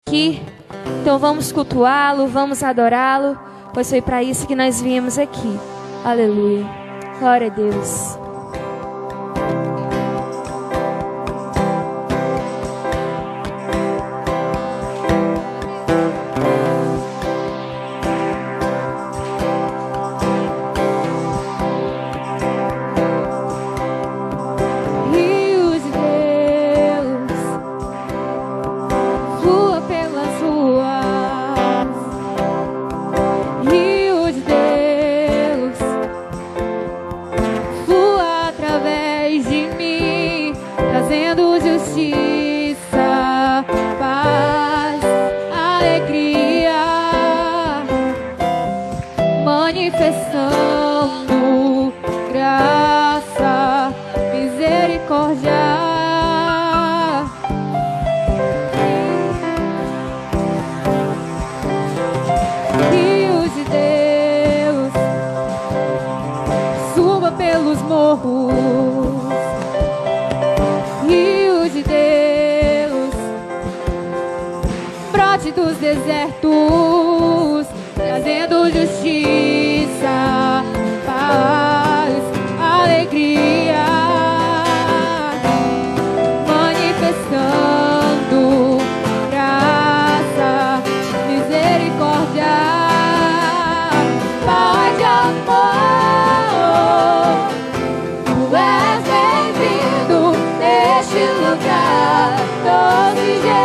aqui. Então vamos cultuá-lo, vamos adorá-lo, pois foi para isso que nós viemos aqui. Aleluia. Glória a Deus. Manifestando graça, misericórdia. Rios de Deus, suba pelos morros. Rios de Deus, brote dos desertos, trazendo justiça, paz, alegria, manifestando graça, misericórdia, paz de amor. Tu és bem-vindo neste lugar, doce Jesus.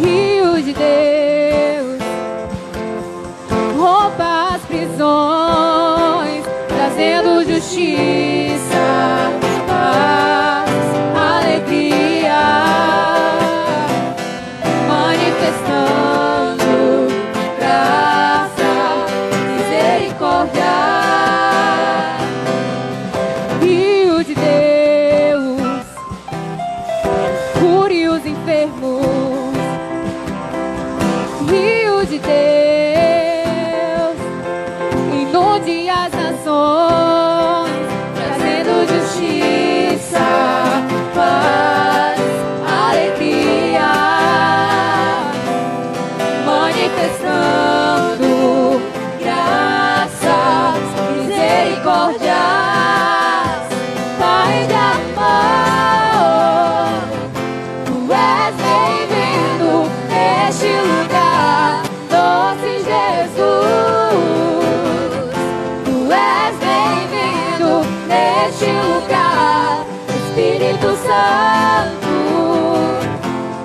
Rios de Deus, rompa as prisões, trazendo justiça, paz, alegria, manifestando graça, misericórdia. Rio de Deus, cure os enfermos. Rio de Deus, inunde as nações, trazendo justiça, paz, alegria, manifestando graças, misericórdia, Pai de amor. Tu és bem-vindo neste lugar, doce Jesus. Tu és bem-vindo neste lugar, Espírito Santo.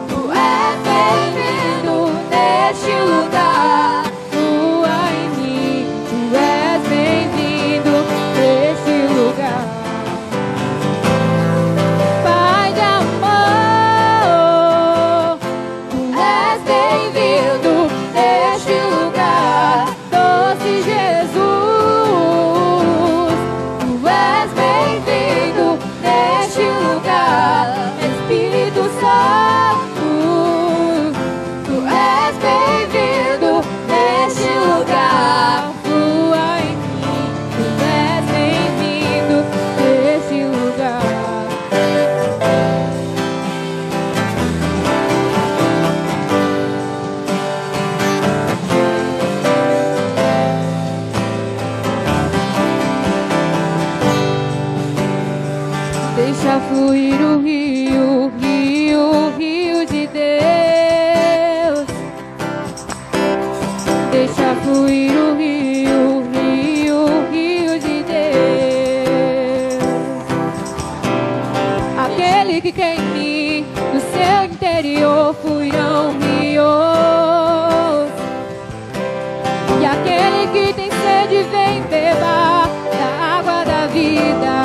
Tu és bem-vindo neste lugar, tua em mim. Tu és bem-vindo neste lugar. Pai de amor, tu és bem-vindo neste lugar, doce Jesus. Tu és bem-vindo neste lugar, Espírito Santo. Tu és bem-vindo neste lugar, tua em mim. Tu és bem-vindo neste lugar. Deixa fluir o rio, rio, rio de Deus. Deixa fluir o rio, rio, rio de Deus. aquele que crê em mim, no seu interior fluirão rios. E aquele que tem sede, vem beber da água da vida.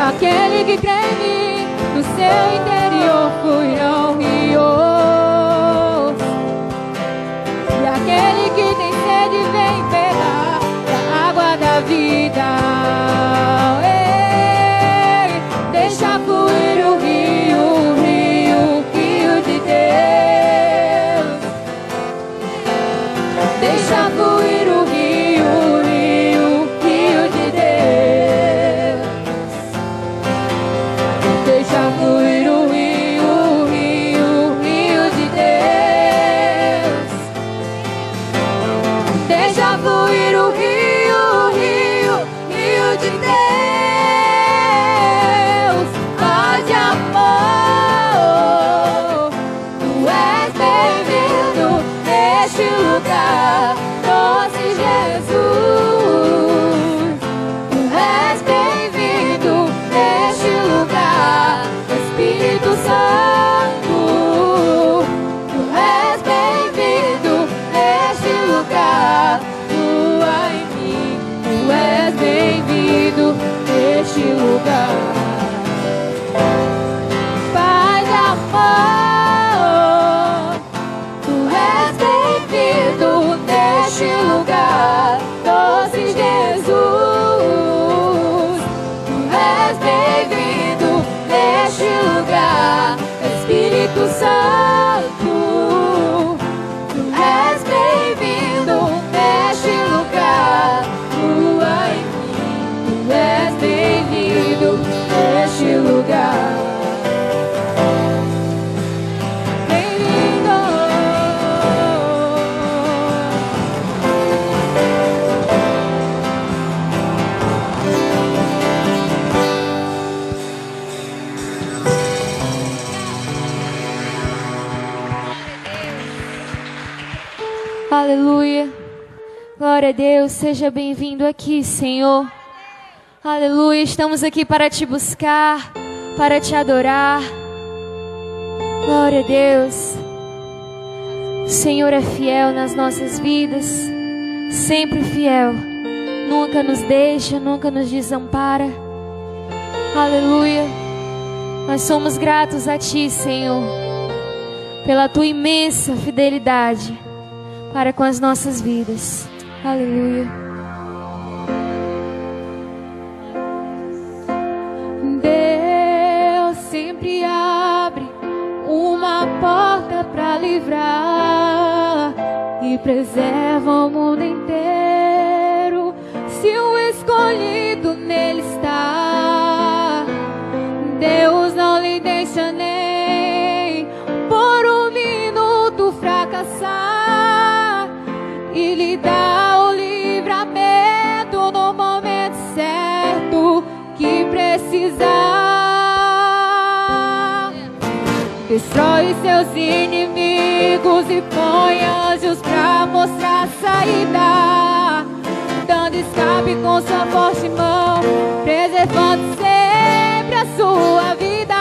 Aquele que crê em mim, no seu interior fluirão rios. E aquele que tem sede, vem beber da água da vida. Ei, deixa fluir o rio, rio, rio de Deus. Deixa fluir o rio, rio, rio de Deus. Deixa fluir o rio, rio, rio de Deus. Deixa fluir o rio, rio, rio de Deus. Paz de amor, tu és bem-vindo neste lugar, doce Jesus. Tu és bem-vindo neste lugar, Espírito Santo. Tu és bem-vindo neste lugar, tua em mim. Tu és bem-vindo neste lugar. Pai de amor, tu és bem-vindo neste lugar, doce Jesus. Tu és bem-vindo neste lugar, Espírito Santo. Tu és bem-vindo neste lugar, tua em mim. Tu és bem-vindo neste lugar. Bem-vindo. Aleluia. Glória a Deus. Seja bem-vindo aqui, Senhor. Aleluia. Estamos aqui para te buscar, para te adorar. Glória a Deus. O Senhor é fiel nas nossas vidas, sempre fiel. Nunca nos deixa, nunca nos desampara. Aleluia. Nós somos gratos a Ti, Senhor, pela Tua imensa fidelidade para com as nossas vidas. Aleluia. Deus sempre abre uma porta para livrar e preserva o mundo inteiro se o escolhido nele está. Deus não lhe deixa nem por um minuto fracassar e lhe dá o livramento no momento certo que precisar. Destrói seus inimigos e põe anjos pra mostrar saída, dando escape com sua forte mão, preservando sempre a sua vida.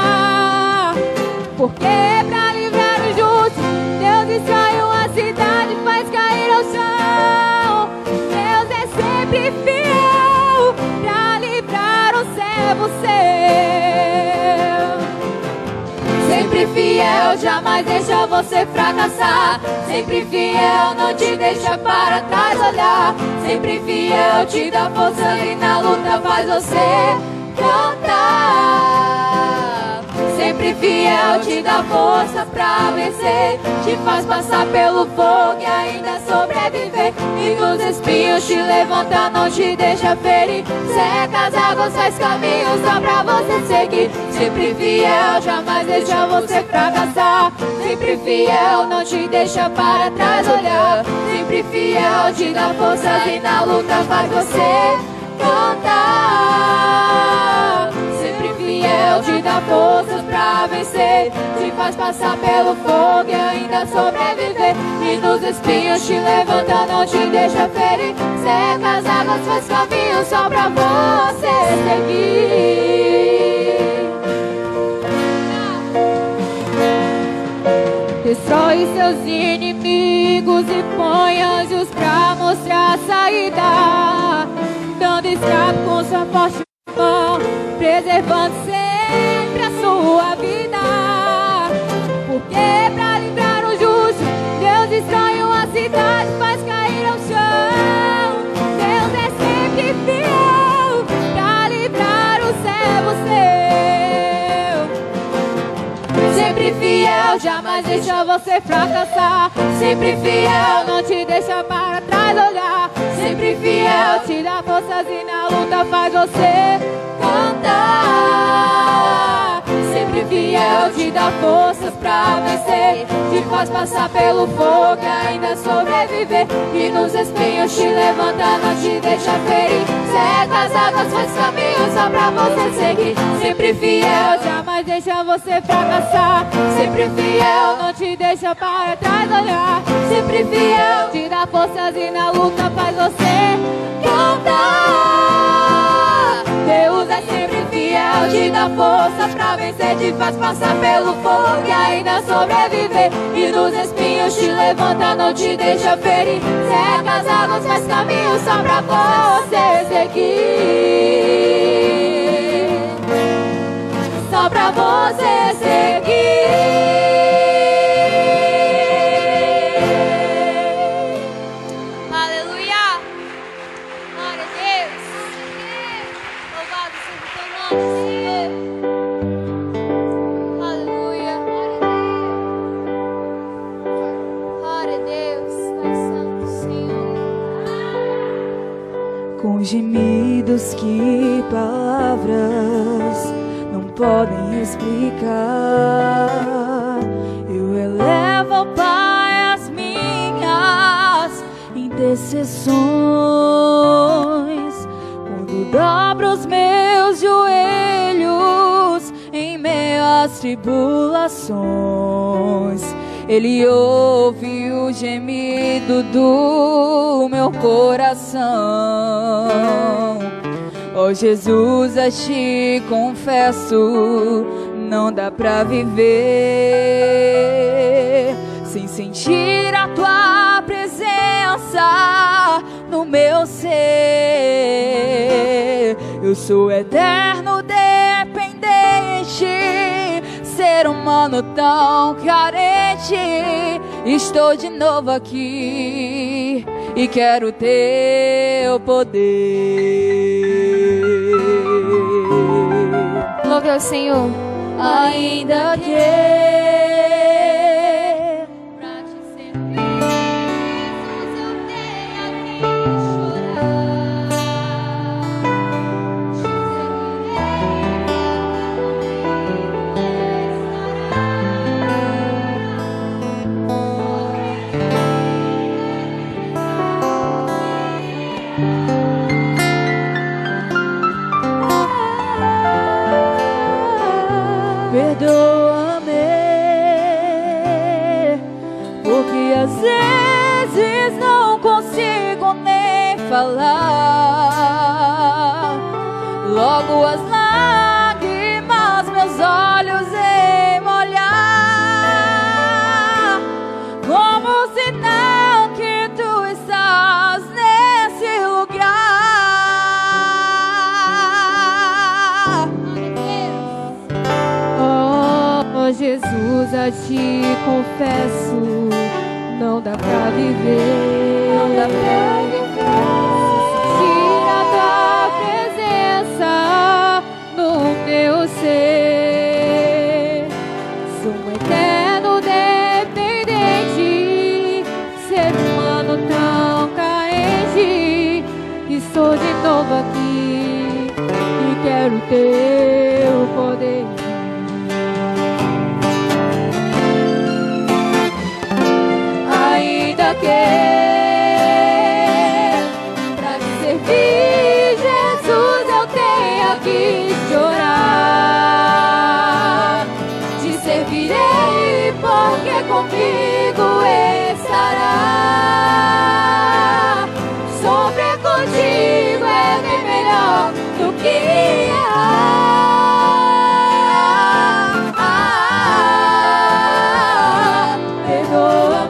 Porque pra livrar os justos, Deus destrói uma cidade, faz cair ao chão. Deus é sempre fiel pra livrar um servo seu. Sempre fiel, jamais deixa você fracassar. Sempre fiel, não te deixa para trás olhar. Sempre fiel, te dá força e na luta faz você cantar. Sempre fiel, te dá força pra vencer, te faz passar pelo fogo e ainda sobreviver. E nos espinhos te levanta, não te deixa ferir. Seca as águas, faz caminhos só pra você seguir. Sempre fiel, jamais deixa você fracassar. Sempre fiel, não te deixa para trás olhar. Sempre fiel, te dá força e na luta faz você cantar. Sempre fiel, te dá forças pra vencer, te faz passar pelo fogo e ainda sobreviver. E nos espinhos te levanta, não te deixa ferir. Seca as águas, faz caminho só pra você seguir. meus inimigos e põe anjos pra mostrar a saída, dando escape com sua forte mão, preservando sempre a sua vida. Porque pra livrar o justo, Deus destrói uma cidade, faz cair ao chão. Deus é sempre fiel pra livrar o servo seu. Sempre fiel, jamais deixa você fracassar. Sempre fiel, não te deixa para trás olhar. Sempre fiel, te dá forças e na luta faz você cantar. Sempre fiel, te dá forças pra vencer, te faz passar pelo fogo e ainda sobreviver. E nos espinhos te levanta, não te deixa ferir. Seca as águas, faz caminho só pra você seguir. Sempre fiel, jamais deixa você fracassar. Sempre fiel, não te deixa para trás olhar. Sempre fiel, te dá forças e na luta faz você cantar. Deus é sempre fiel, te dá força pra vencer, te faz passar pelo fogo e ainda sobreviver. E nos espinhos te levanta, não te deixa ferir. Seca as águas, faz caminho só pra você seguir. Só pra você seguir. Com gemidos que palavras não podem explicar, eu elevo ao Pai as minhas intercessões. Quando dobro os meus joelhos em meio às tribulações, Ele ouve o gemido do meu coração. Oh Jesus, a ti confesso, não dá pra viver sem sentir a tua presença no meu ser. Eu sou eterno dependente, ser humano tão carente. Estou de novo aqui e quero teu poder. Louve ao Senhor. Ainda que Pra te servir, Jesus, eu tenha que chorar. Te perdoa-me, porque às vezes não consigo nem falar. Logo as lágrimas meus olhos emolhar, como sinal que tu estás nesse lugar. Oh Jesus, a ti confesso, não dá pra viver, não dá pra viver. Tira a tua presença no meu ser. Sou um eterno dependente, ser humano tão carente. Estou de novo aqui e quero teu poder. Ainda que pra te servir, Jesus, eu tenha que chorar. Te servirei porque comigo estará. Sofrer contigo é bem melhor do que errar. Perdoa-me.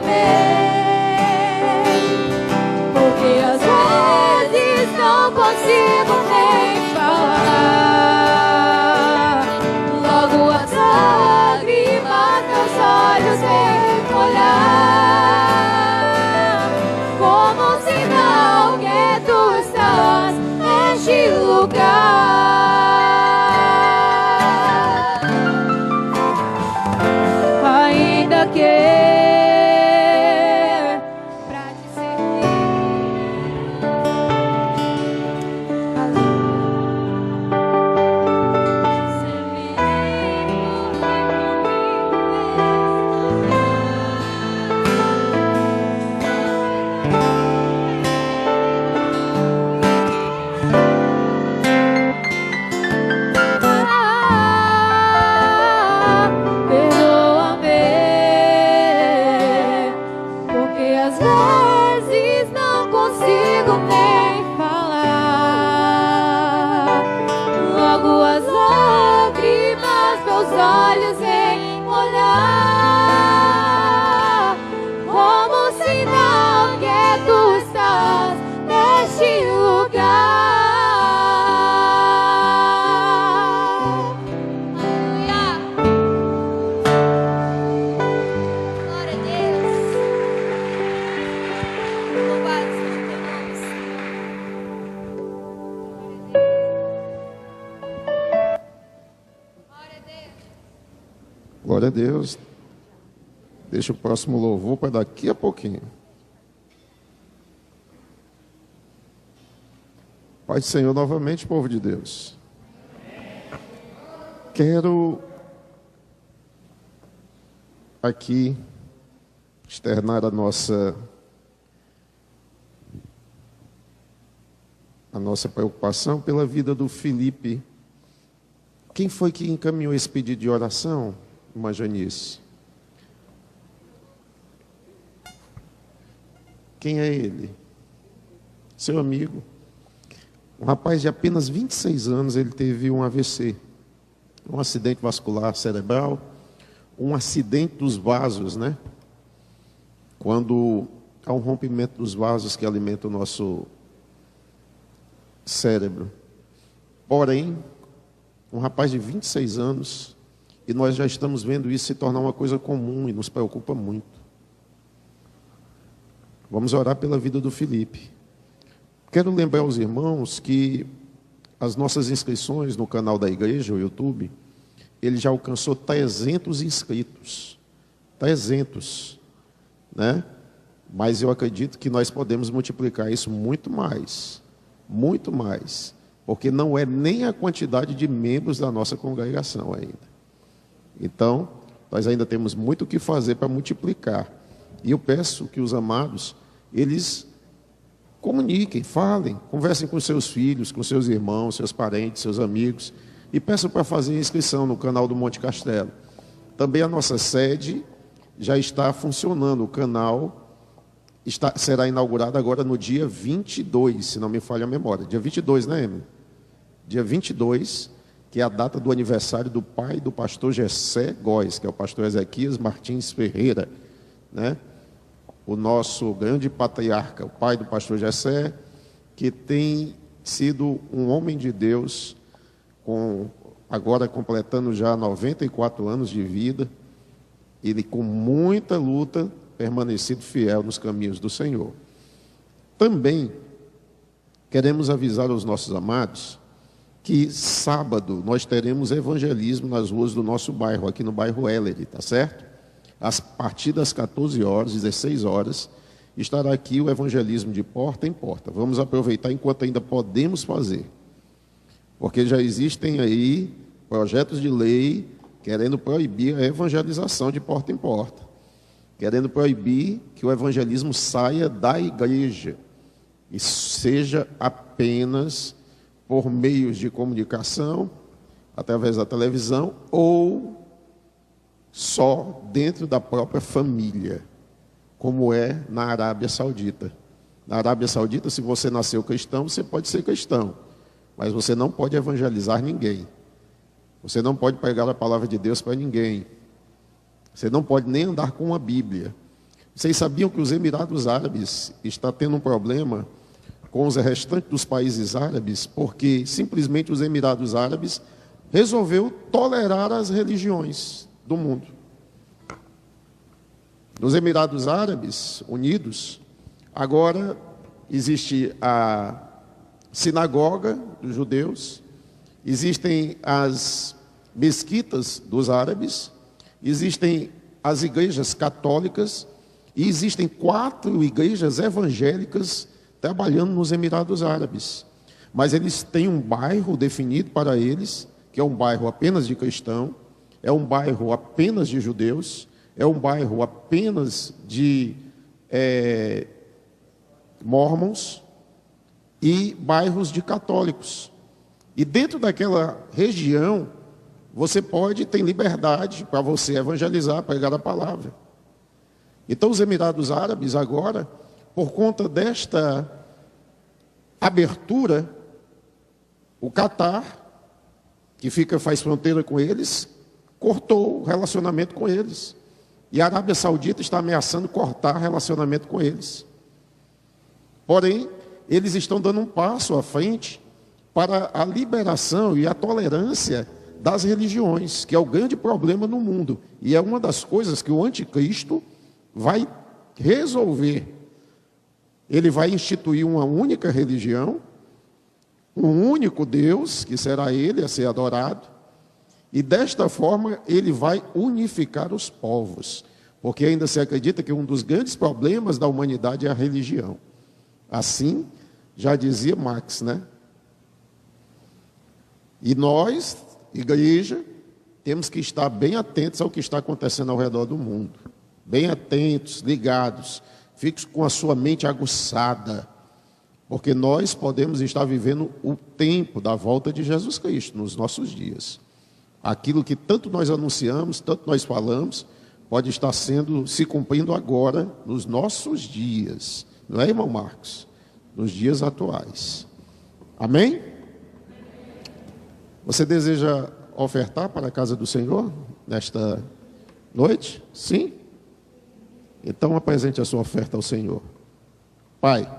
meus olhos em olhar, como sinal que tu estás neste lugar. Glória a Deus. Deixa o próximo louvor para daqui a pouquinho. Pai do Senhor, novamente, povo de Deus. Quero aqui externar a nossa preocupação pela vida do Felipe. Quem foi que encaminhou esse pedido de oração? Irmã Janice. Quem é ele? Seu amigo. Um rapaz de apenas 26 anos, ele teve um AVC, um acidente vascular cerebral, um acidente dos vasos, né? Quando há um rompimento dos vasos que alimentam o nosso cérebro. Porém, um rapaz de 26 anos, e nós já estamos vendo isso se tornar uma coisa comum e nos preocupa muito. Vamos orar pela vida do Felipe. Quero lembrar aos irmãos que as nossas inscrições no canal da igreja, o YouTube, ele já alcançou 300 inscritos. 300, né? Mas eu acredito que nós podemos multiplicar isso muito mais, porque não é nem a quantidade de membros da nossa congregação ainda. Então, nós ainda temos muito o que fazer para multiplicar. E eu peço que os amados, eles comuniquem, falem, conversem com seus filhos, com seus irmãos, seus parentes, seus amigos, e peçam para fazer inscrição no canal do Monte Castelo. Também a nossa sede já está funcionando, o canal será inaugurado agora no dia 22, se não me falha a memória. Dia 22, né, Emily? Dia 22, que é a data do aniversário do pai do pastor Gessé Góes, que é o pastor Ezequias Martins Ferreira, né? O nosso grande patriarca, o pai do pastor Gessé, que tem sido um homem de Deus, agora completando já 94 anos de vida, ele com muita luta, permanecido fiel nos caminhos do Senhor. Também queremos avisar aos nossos amados que sábado nós teremos evangelismo nas ruas do nosso bairro, aqui no bairro Ellery, tá certo? A partir das 14 horas, 16 horas, estará aqui o evangelismo de porta em porta. Vamos aproveitar enquanto ainda podemos fazer, porque já existem aí projetos de lei querendo proibir a evangelização de porta em porta, querendo proibir que o evangelismo saia da igreja e seja apenas por meios de comunicação, através da televisão, ou só dentro da própria família, como é na Arábia Saudita. Na Arábia Saudita, se você nasceu cristão, você pode ser cristão, mas você não pode evangelizar ninguém. Você não pode pregar a palavra de Deus para ninguém. Você não pode nem andar com a Bíblia. Vocês sabiam que os Emirados Árabes estão tendo um problema com os restantes dos países árabes, porque simplesmente os Emirados Árabes resolveu tolerar as religiões do mundo. Nos Emirados Árabes Unidos, agora existe a sinagoga dos judeus, existem as mesquitas dos árabes, existem as igrejas católicas e existem 4 igrejas evangélicas trabalhando nos Emirados Árabes. Mas eles têm um bairro definido para eles, que é um bairro apenas de cristão, é um bairro apenas de judeus, é um bairro apenas de mormons e bairros de católicos. E dentro daquela região, você tem liberdade para você evangelizar, pregar a palavra. Então, os Emirados Árabes agora, por conta desta abertura, o Catar, que faz fronteira com eles, cortou o relacionamento com eles. E a Arábia Saudita está ameaçando cortar relacionamento com eles. Porém, eles estão dando um passo à frente para a liberação e a tolerância das religiões, que é o grande problema no mundo. E é uma das coisas que o anticristo vai resolver. Ele vai instituir uma única religião, um único Deus, que será ele a ser adorado, e desta forma ele vai unificar os povos, porque ainda se acredita que um dos grandes problemas da humanidade é a religião. Assim, já dizia Marx, né? E nós, igreja, temos que estar bem atentos ao que está acontecendo ao redor do mundo. Bem atentos, ligados, fique com a sua mente aguçada, porque nós podemos estar vivendo o tempo da volta de Jesus Cristo nos nossos dias. Aquilo que tanto nós anunciamos, tanto nós falamos, pode estar se cumprindo agora, nos nossos dias. Não é, irmão Marcos? Nos dias atuais. Amém? Você deseja ofertar para a casa do Senhor nesta noite? Sim? Então apresente a sua oferta ao Senhor. Pai,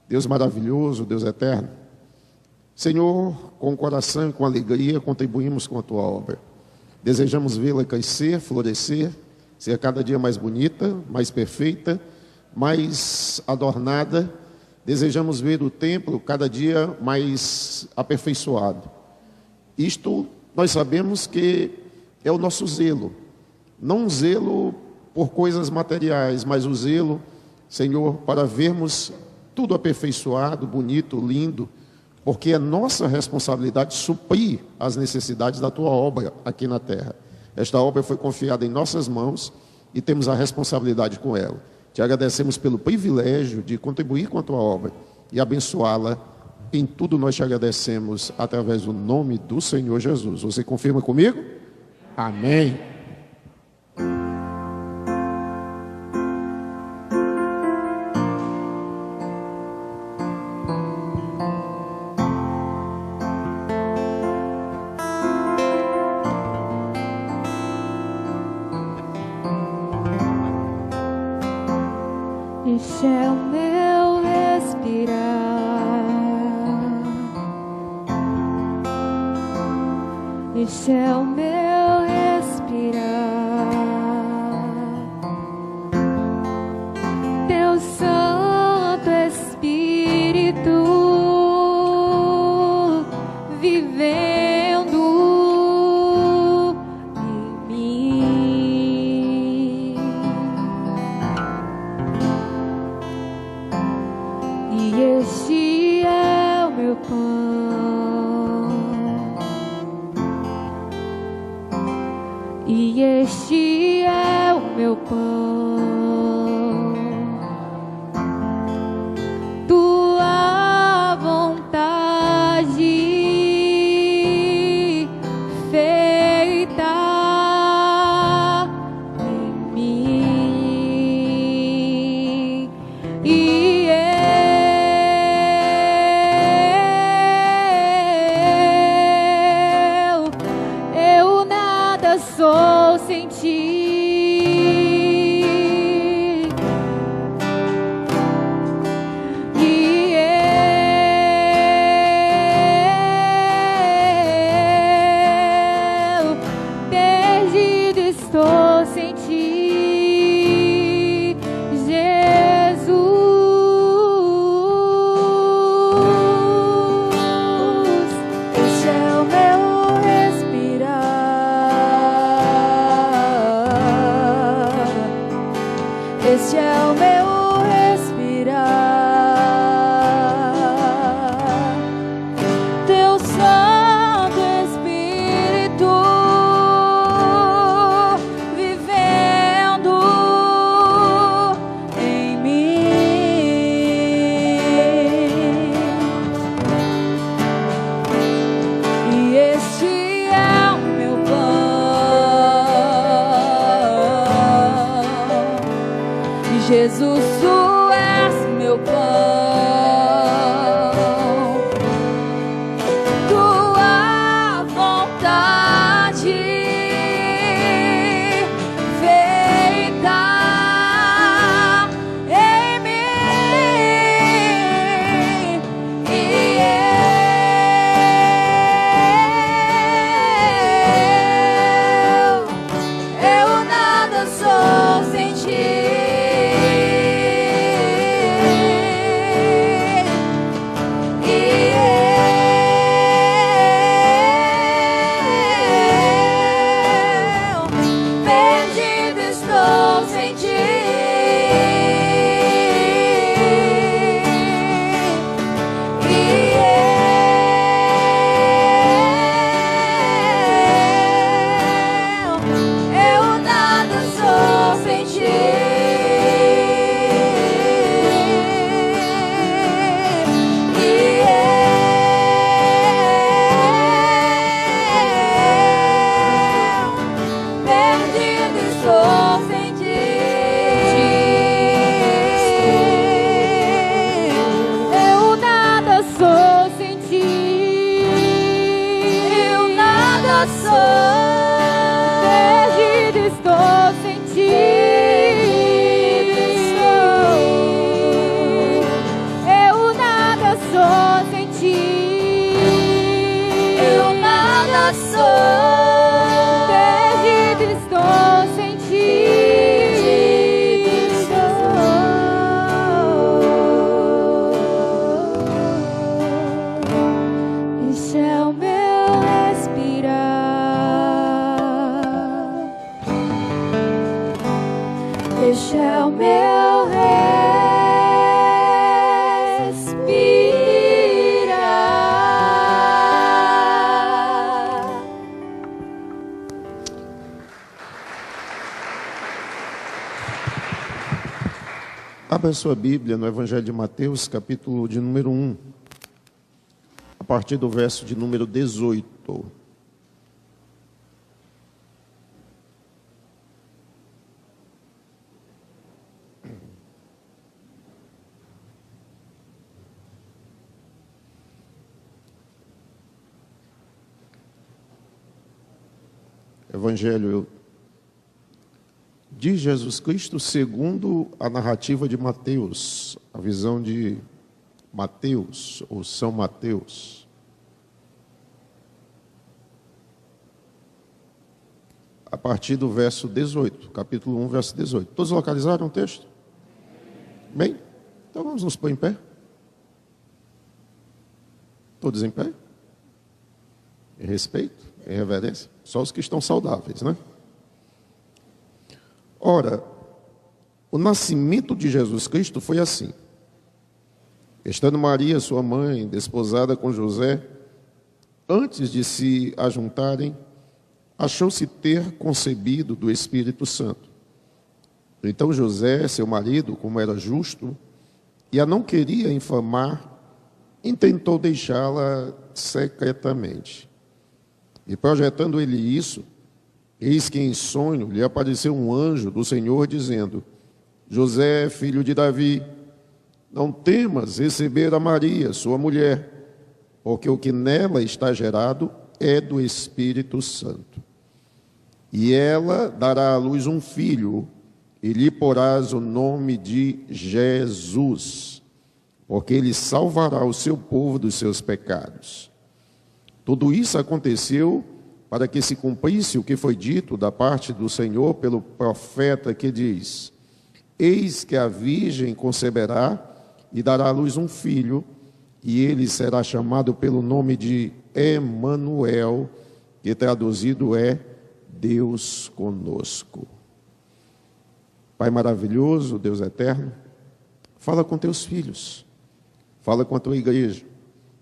Deus maravilhoso, Deus eterno, Senhor, com o coração e com alegria contribuímos com a Tua obra. Desejamos vê-la crescer, florescer, ser cada dia mais bonita, mais perfeita, mais adornada. Desejamos ver o templo cada dia mais aperfeiçoado. Isto nós sabemos que é o nosso zelo. Não um zelo por coisas materiais, mas o zelo, Senhor, para vermos tudo aperfeiçoado, bonito, lindo, porque é nossa responsabilidade suprir as necessidades da Tua obra aqui na terra. Esta obra foi confiada em nossas mãos e temos a responsabilidade com ela. Te agradecemos pelo privilégio de contribuir com a Tua obra e abençoá-la. Em tudo nós te agradecemos através do nome do Senhor Jesus. Você confirma comigo? Amém. Este é o meu respirar, este é o meu respirar. Teu Santo Espírito vivendo em mim. E este é o meu pão, e este é o meu pão, tua vontade feita em mim. E eu nada sou sem ti. E eu perdido estou sem ti, Jesus. Este é o meu respirar, este é o meu respirar. Teu Santo Espírito vivendo em mim. E este é o meu pão, Jesus, tu és meu pão, tua vontade Perdido estou sem ti. Eu nada sou sem ti. Eu nada sou. Perdido estou sem ti. Este é o meu respirar. Este é o meu respirar. Abra a sua Bíblia no Evangelho de Mateus, capítulo de número 1, a partir do verso de número 18. Evangelho de Jesus Cristo segundo a narrativa de Mateus, a visão de Mateus, ou São Mateus. A partir do verso 18, capítulo 1, verso 18. Todos localizaram o texto? Bem, então vamos nos pôr em pé. Todos em pé? Em respeito, em reverência. Só os que estão saudáveis, né? Ora, o nascimento de Jesus Cristo foi assim. Estando Maria, sua mãe, desposada com José, antes de se ajuntarem, achou-se ter concebido do Espírito Santo. Então José, seu marido, como era justo, e a não queria infamar, intentou deixá-la secretamente. E projetando ele isso, eis que em sonho lhe apareceu um anjo do Senhor dizendo: José, filho de Davi, não temas receber a Maria, sua mulher, porque o que nela está gerado é do Espírito Santo. E ela dará à luz um filho, e lhe porás o nome de Jesus, porque ele salvará o seu povo dos seus pecados. Tudo isso aconteceu para que se cumprisse o que foi dito da parte do Senhor pelo profeta que diz: Eis que a virgem conceberá e dará à luz um filho, e ele será chamado pelo nome de Emanuel, que traduzido é Deus conosco. Pai maravilhoso, Deus eterno, fala com teus filhos, fala com a tua igreja,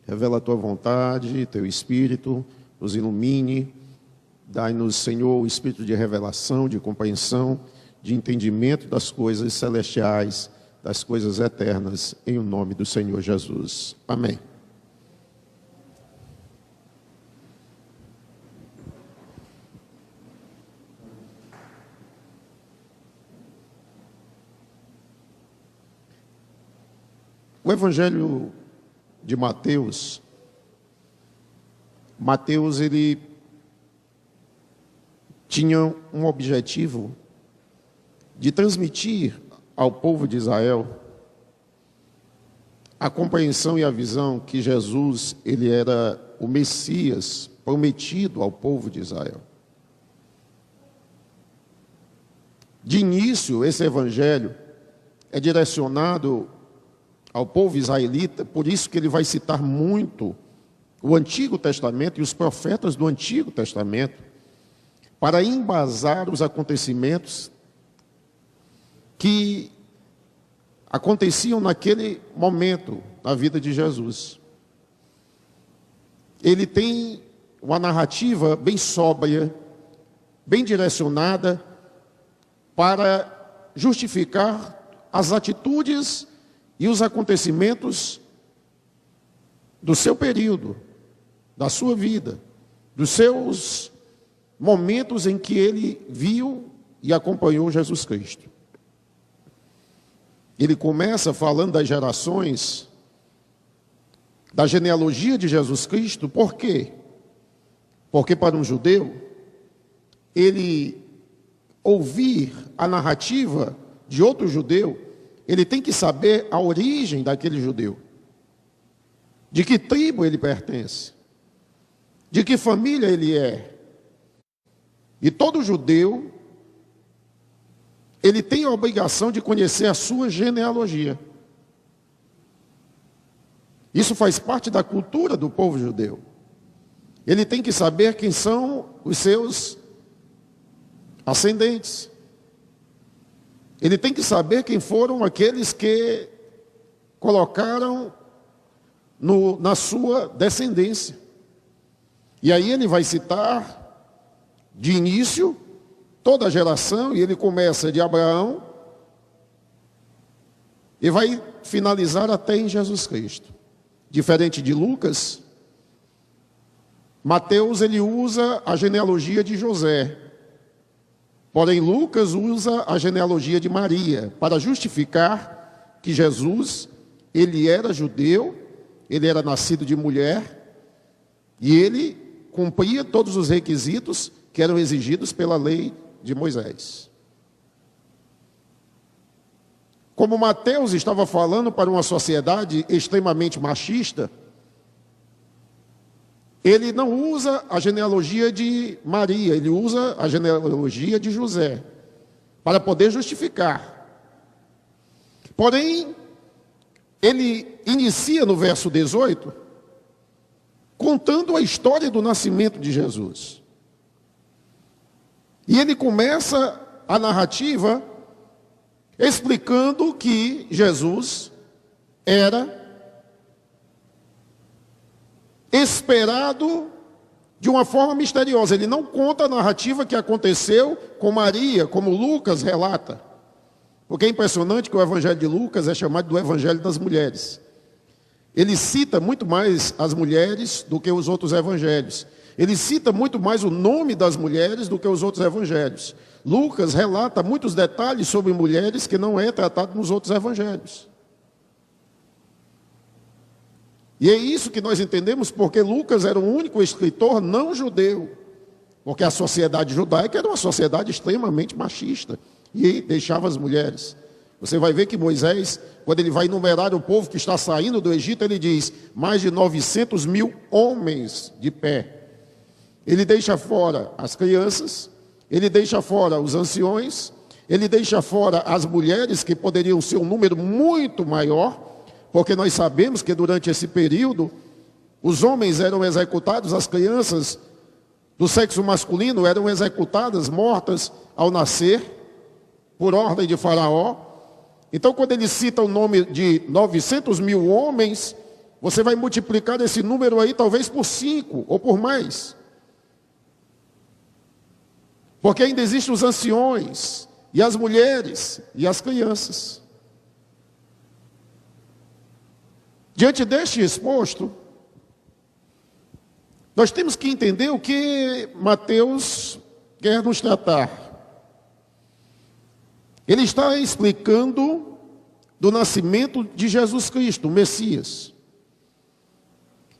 revela a tua vontade, teu Espírito, nos ilumine, dai-nos, Senhor, o Espírito de revelação, de compreensão, de entendimento das coisas celestiais, das coisas eternas, em o nome do Senhor Jesus. Amém. O Evangelho de Mateus, ele tinha um objetivo de transmitir ao povo de Israel a compreensão e a visão que Jesus, ele era o Messias prometido ao povo de Israel. De início, esse evangelho é direcionado ao povo israelita, por isso que ele vai citar muito o Antigo Testamento e os profetas do Antigo Testamento, para embasar os acontecimentos que aconteciam naquele momento na vida de Jesus. Ele tem uma narrativa bem sóbria, bem direcionada para justificar as atitudes e os acontecimentos do seu período, da sua vida, dos seus momentos em que ele viu e acompanhou Jesus Cristo. Ele começa falando das gerações, da genealogia de Jesus Cristo. Por quê? Porque para um judeu, ele ouvir a narrativa de outro judeu, ele tem que saber a origem daquele judeu. De que tribo ele pertence. De que família ele é. E todo judeu, ele tem a obrigação de conhecer a sua genealogia. Isso faz parte da cultura do povo judeu. Ele tem que saber quem são os seus ascendentes. Ele tem que saber quem foram aqueles que colocaram na sua descendência. E aí ele vai citar, de início, toda a geração, e ele começa de Abraão, e vai finalizar até em Jesus Cristo. Diferente de Lucas, Mateus ele usa a genealogia de José. Porém, Lucas usa a genealogia de Maria, para justificar que Jesus, ele era judeu, ele era nascido de mulher, e ele cumpria todos os requisitos que eram exigidos pela lei de Moisés. Como Mateus estava falando para uma sociedade extremamente machista, ele não usa a genealogia de Maria, ele usa a genealogia de José, para poder justificar. Porém, ele inicia no verso 18, contando a história do nascimento de Jesus. E ele começa a narrativa explicando que Jesus era esperado de uma forma misteriosa. Ele não conta a narrativa que aconteceu com Maria, como Lucas relata. Porque é impressionante que o Evangelho de Lucas é chamado do Evangelho das Mulheres. Ele cita muito mais as mulheres do que os outros evangelhos. Ele cita muito mais o nome das mulheres do que os outros evangelhos. Lucas relata muitos detalhes sobre mulheres que não é tratado nos outros evangelhos. E é isso que nós entendemos porque Lucas era o único escritor não judeu. Porque a sociedade judaica era uma sociedade extremamente machista e deixava as mulheres. Você vai ver que Moisés, quando ele vai enumerar o povo que está saindo do Egito, ele diz, mais de 900 mil homens de pé. Ele deixa fora as crianças, ele deixa fora os anciões, ele deixa fora as mulheres, que poderiam ser um número muito maior, porque nós sabemos que durante esse período, os homens eram executados, as crianças do sexo masculino eram executadas, mortas ao nascer, por ordem de Faraó. Então, quando ele cita o nome de 900 mil homens, você vai multiplicar esse número aí talvez por 5 ou por mais. Porque ainda existem os anciões, e as mulheres, e as crianças. Diante deste exposto, nós temos que entender o que Mateus quer nos tratar. Ele está explicando do nascimento de Jesus Cristo, o Messias.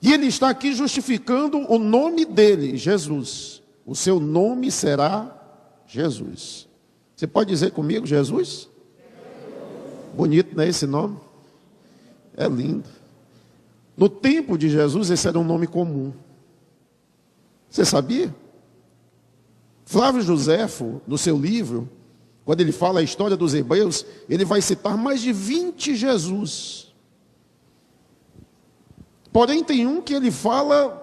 E ele está aqui justificando o nome dele, Jesus. O seu nome será Jesus. Você pode dizer comigo, Jesus? Bonito, não é esse nome? É lindo. No tempo de Jesus, esse era um nome comum. Você sabia? Flávio Joséfo, no seu livro, quando ele fala a história dos hebreus, ele vai citar mais de 20 Jesus. Porém, tem um que ele fala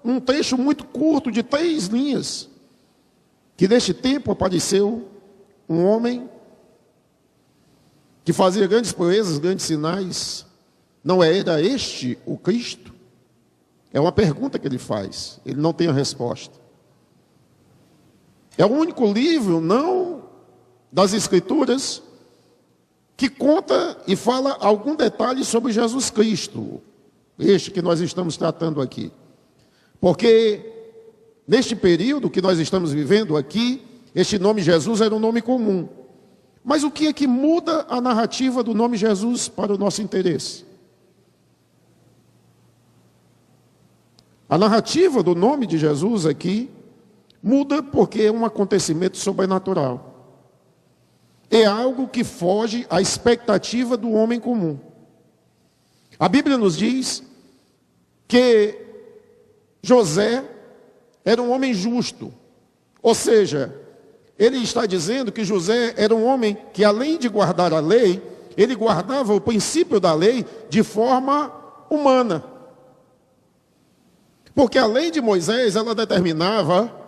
um trecho muito curto, de 3 linhas, que neste tempo apareceu um homem que fazia grandes proezas, grandes sinais. Não era este o Cristo? É uma pergunta que ele faz, ele não tem a resposta. É o único livro, não das Escrituras, que conta e fala algum detalhe sobre Jesus Cristo, este que nós estamos tratando aqui. Porque neste período que nós estamos vivendo aqui, este nome Jesus era um nome comum. Mas o que é que muda a narrativa do nome Jesus para o nosso interesse? A narrativa do nome de Jesus aqui muda porque é um acontecimento sobrenatural. É algo que foge à expectativa do homem comum. A Bíblia nos diz que José era um homem justo. Ou seja, ele está dizendo que José era um homem que, além de guardar a lei, ele guardava o princípio da lei de forma humana. Porque a lei de Moisés, ela determinava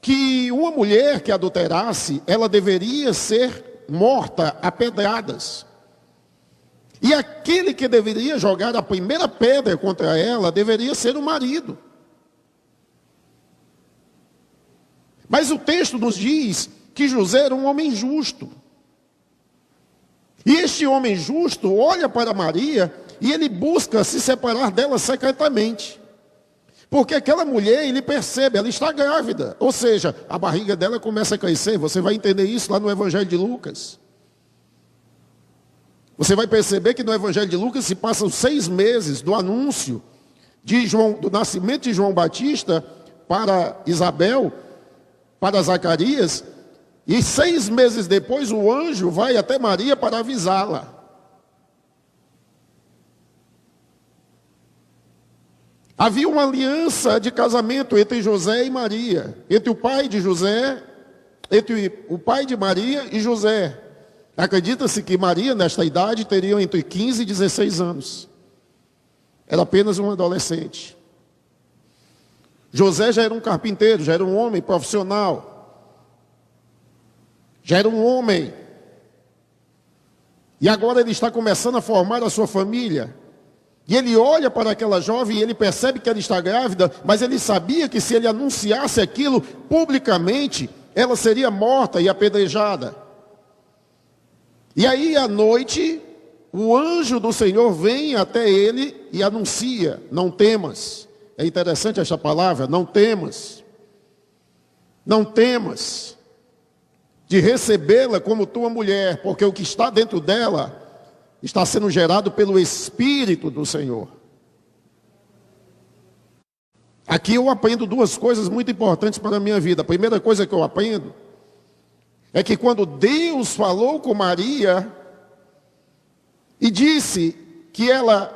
que uma mulher que adulterasse, ela deveria ser morta a pedradas. E aquele que deveria jogar a primeira pedra contra ela, deveria ser o marido. Mas o texto nos diz que José era um homem justo. E este homem justo olha para Maria e ele busca se separar dela secretamente. Porque aquela mulher, ele percebe, ela está grávida. Ou seja, a barriga dela começa a crescer. Você vai entender isso lá no Evangelho de Lucas. Você vai perceber que no Evangelho de Lucas se passam 6 meses do anúncio de João, do nascimento de João Batista para Isabel, para Zacarias. E 6 meses depois o anjo vai até Maria para avisá-la. Havia uma aliança de casamento entre José e Maria, entre o pai de José, entre o pai de Maria e José. Acredita-se que Maria, nesta idade, teria entre 15 e 16 anos. Era apenas um adolescente. José já era um carpinteiro, já era um homem profissional. Já era um homem. E agora ele está começando a formar a sua família. E ele olha para aquela jovem e ele percebe que ela está grávida, mas ele sabia que se ele anunciasse aquilo publicamente, ela seria morta e apedrejada. E aí à noite, o anjo do Senhor vem até ele e anuncia: não temas. É interessante esta palavra, não temas. Não temas de recebê-la como tua mulher, porque o que está dentro dela está sendo gerado pelo Espírito do Senhor. Aqui eu aprendo 2 coisas muito importantes para a minha vida. A primeira coisa que eu aprendo é que quando Deus falou com Maria e disse que ela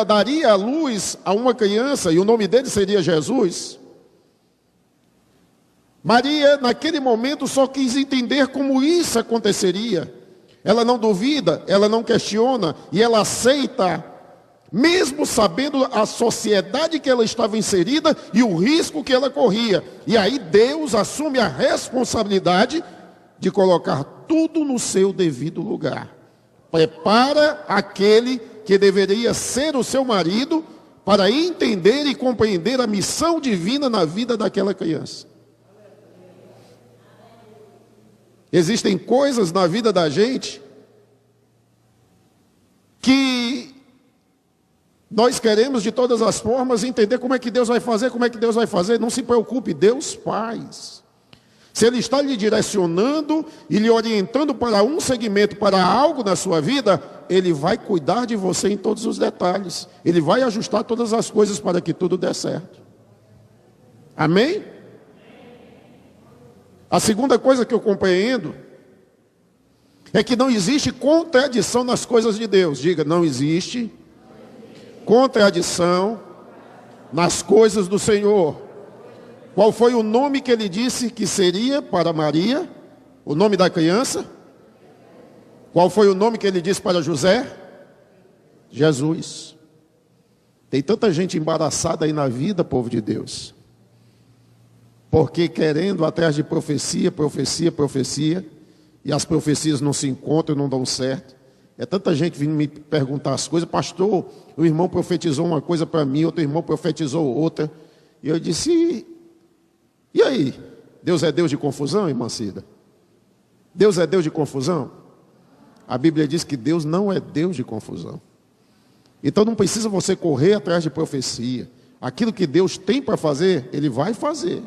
daria a luz a uma criança, e o nome dele seria Jesus, Maria naquele momento só quis entender como isso aconteceria. Ela não duvida, ela não questiona, e ela aceita, mesmo sabendo a sociedade que ela estava inserida e o risco que ela corria. E aí Deus assume a responsabilidade de colocar tudo no seu devido lugar. Prepara aquele que deveria ser o seu marido para entender e compreender a missão divina na vida daquela criança. Existem coisas na vida da gente que nós queremos de todas as formas entender como é que Deus vai fazer, Não se preocupe, Deus faz. Se Ele está lhe direcionando e lhe orientando para um segmento, para algo na sua vida, Ele vai cuidar de você em todos os detalhes. Ele vai ajustar todas as coisas para que tudo dê certo. Amém? A segunda coisa que eu compreendo é que não existe contradição nas coisas de Deus. Diga, não existe contradição nas coisas do Senhor. Qual foi o nome que ele disse que seria para Maria? O nome da criança? Qual foi o nome que ele disse para José? Jesus. Tem tanta gente embaraçada aí na vida, povo de Deus. Porque querendo atrás de profecia, e as profecias não se encontram, não dão certo. É tanta gente vindo me perguntar as coisas: pastor, o irmão profetizou uma coisa para mim, outro irmão profetizou outra. E eu disse: e aí? Deus é Deus de confusão, irmã Cida? Deus é Deus de confusão? A Bíblia diz que Deus não é Deus de confusão. Então não precisa você correr atrás de profecia. Aquilo que Deus tem para fazer, Ele vai fazer.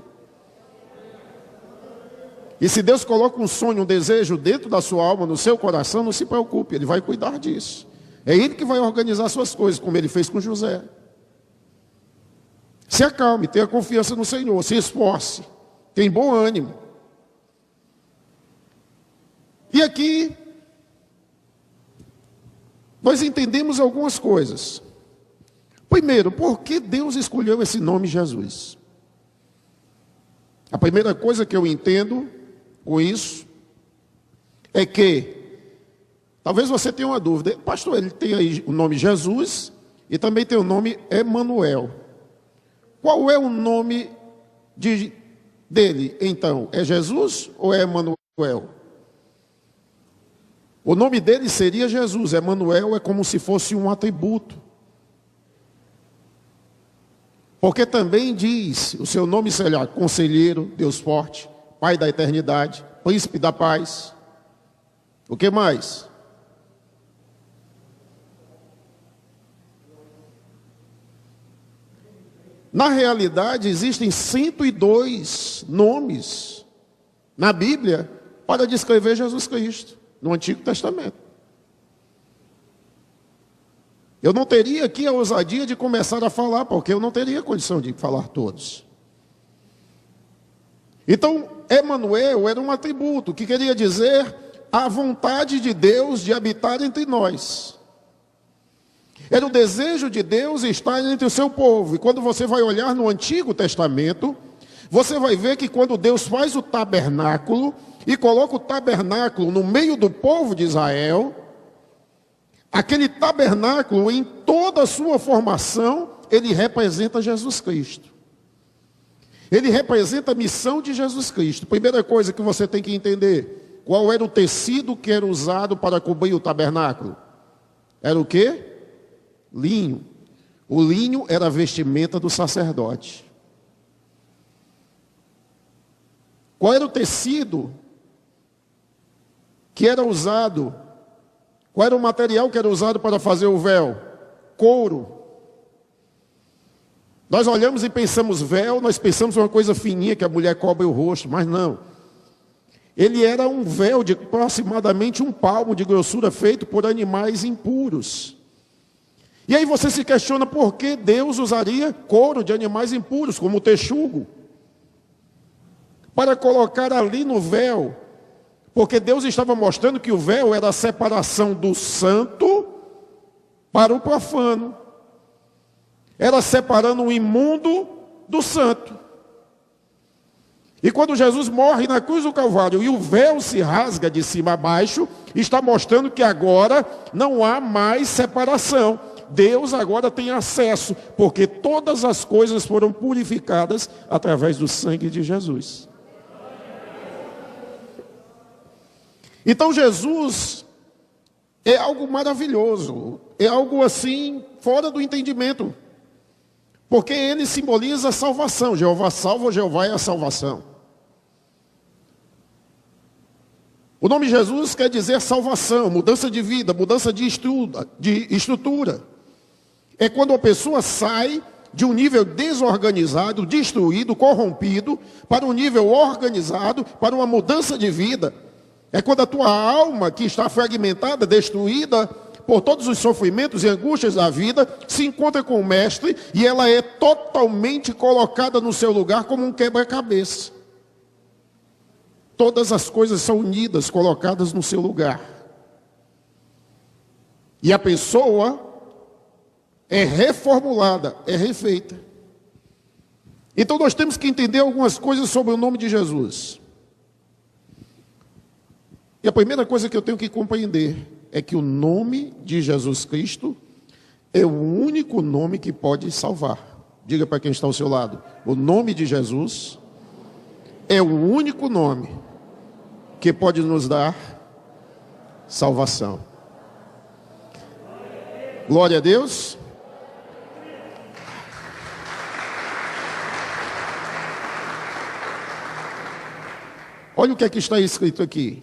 E se Deus coloca um sonho, um desejo dentro da sua alma, no seu coração, não se preocupe, Ele vai cuidar disso. É Ele que vai organizar suas coisas, como Ele fez com José. Se acalme, tenha confiança no Senhor, se esforce, tenha bom ânimo. E aqui, nós entendemos algumas coisas. Primeiro, por que Deus escolheu esse nome Jesus? A primeira coisa que eu entendo com isso é que, talvez você tenha uma dúvida, pastor, ele tem aí o nome Jesus e também tem o nome Emanuel. Qual é o nome dele, então? É Jesus ou é Emanuel? O nome dele seria Jesus. Emanuel é como se fosse um atributo. Porque também diz, o seu nome será Conselheiro, Deus Forte, Pai da Eternidade, Príncipe da Paz. O que mais? Na realidade, existem 102 nomes na Bíblia para descrever Jesus Cristo, no Antigo Testamento. Eu não teria aqui a ousadia de começar a falar, porque eu não teria condição de falar todos. Então, Emanuel era um atributo, que queria dizer a vontade de Deus de habitar entre nós. Era o desejo de Deus estar entre o seu povo. E quando você vai olhar no Antigo Testamento, você vai ver que quando Deus faz o tabernáculo e coloca o tabernáculo no meio do povo de Israel, aquele tabernáculo, em toda a sua formação, ele representa Jesus Cristo. Ele representa a missão de Jesus Cristo. Primeira coisa que você tem que entender, qual era o tecido que era usado para cobrir o tabernáculo? Era o quê? Linho. O linho era a vestimenta do sacerdote. Qual era o tecido que era usado? Qual era o material que era usado para fazer o véu? Couro. Nós olhamos e pensamos véu, nós pensamos uma coisa fininha que a mulher cobre o rosto, mas não. Ele era um véu de aproximadamente 1 palmo de grossura, feito por animais impuros. E aí você se questiona por que Deus usaria couro de animais impuros, como o texugo, para colocar ali no véu. Porque Deus estava mostrando que o véu era a separação do santo para o profano. Era separando o imundo do santo. E quando Jesus morre na cruz do Calvário e o véu se rasga de cima a baixo, está mostrando que agora não há mais separação. Deus agora tem acesso, porque todas as coisas foram purificadas através do sangue de Jesus. Então Jesus é algo maravilhoso, é algo assim fora do entendimento, porque ele simboliza a salvação. Jeová salva, Jeová é a salvação. O nome Jesus quer dizer salvação, mudança de vida, mudança de estrutura. É quando a pessoa sai de um nível desorganizado, destruído, corrompido, para um nível organizado, para uma mudança de vida. É quando a tua alma, que está fragmentada, destruída por todos os sofrimentos e angústias da vida, se encontra com o Mestre e ela é totalmente colocada no seu lugar como um quebra-cabeça. Todas as coisas são unidas, colocadas no seu lugar. E a pessoa é reformulada, é refeita. Então nós temos que entender algumas coisas sobre o nome de Jesus. E a primeira coisa que eu tenho que compreender é que o nome de Jesus Cristo é o único nome que pode salvar. Diga para quem está ao seu lado: o nome de Jesus é o único nome que pode nos dar salvação. Glória a Deus. Olha o que é que está escrito aqui.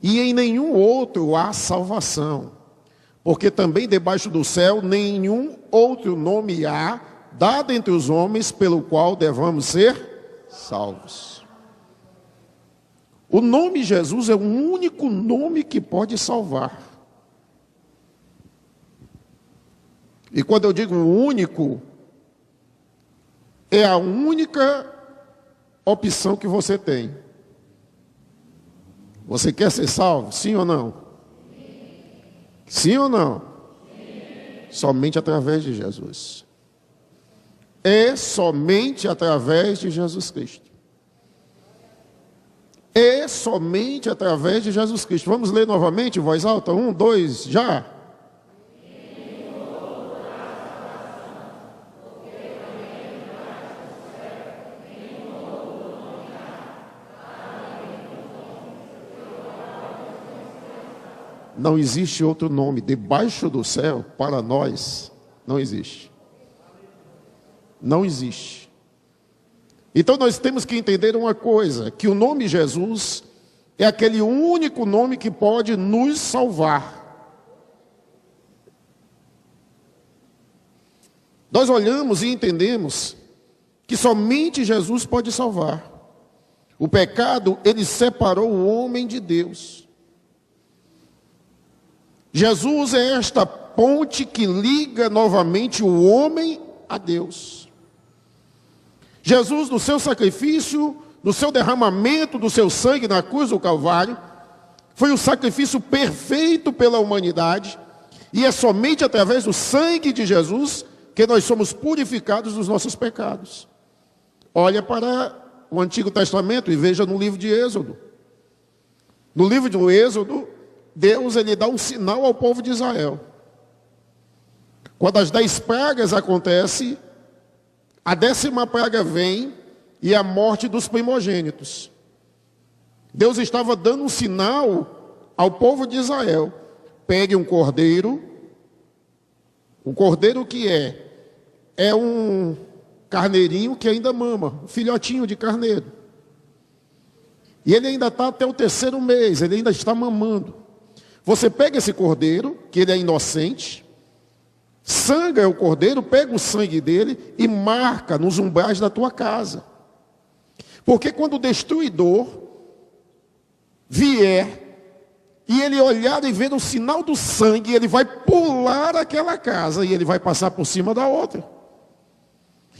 E em nenhum outro há salvação, porque também debaixo do céu nenhum outro nome há, dado entre os homens, pelo qual devamos ser salvos. O nome Jesus é o único nome que pode salvar. E quando eu digo único, é a única opção que você tem. Você quer ser salvo? Sim ou não? Sim ou não? Somente através de Jesus. É somente através de Jesus Cristo. É somente através de Jesus Cristo. Vamos ler novamente, em voz alta? 1, 2, já. Não existe outro nome debaixo do céu para nós. Não existe. Não existe. Então nós temos que entender uma coisa, que o nome Jesus é aquele único nome que pode nos salvar. Nós olhamos e entendemos que somente Jesus pode salvar. O pecado, ele separou o homem de Deus. Jesus é esta ponte que liga novamente o homem a Deus. Jesus, no seu sacrifício, no seu derramamento do seu sangue na cruz do Calvário, foi um sacrifício perfeito pela humanidade, e é somente através do sangue de Jesus que nós somos purificados dos nossos pecados. Olha para o Antigo Testamento e veja no livro de Êxodo. No livro do Êxodo, Deus ele dá um sinal ao povo de Israel. Quando as 10 pragas acontecem, a 10ª praga vem e a morte dos primogênitos. Deus estava dando um sinal ao povo de Israel. Pegue um cordeiro. O cordeiro que é um carneirinho que ainda mama, um filhotinho de carneiro. E ele ainda está até o 3º mês, ele ainda está mamando. Você pega esse cordeiro, que ele é inocente, sangra o cordeiro, pega o sangue dele e marca nos umbrais da tua casa. Porque quando o destruidor vier e ele olhar e ver o sinal do sangue, ele vai pular aquela casa e ele vai passar por cima da outra.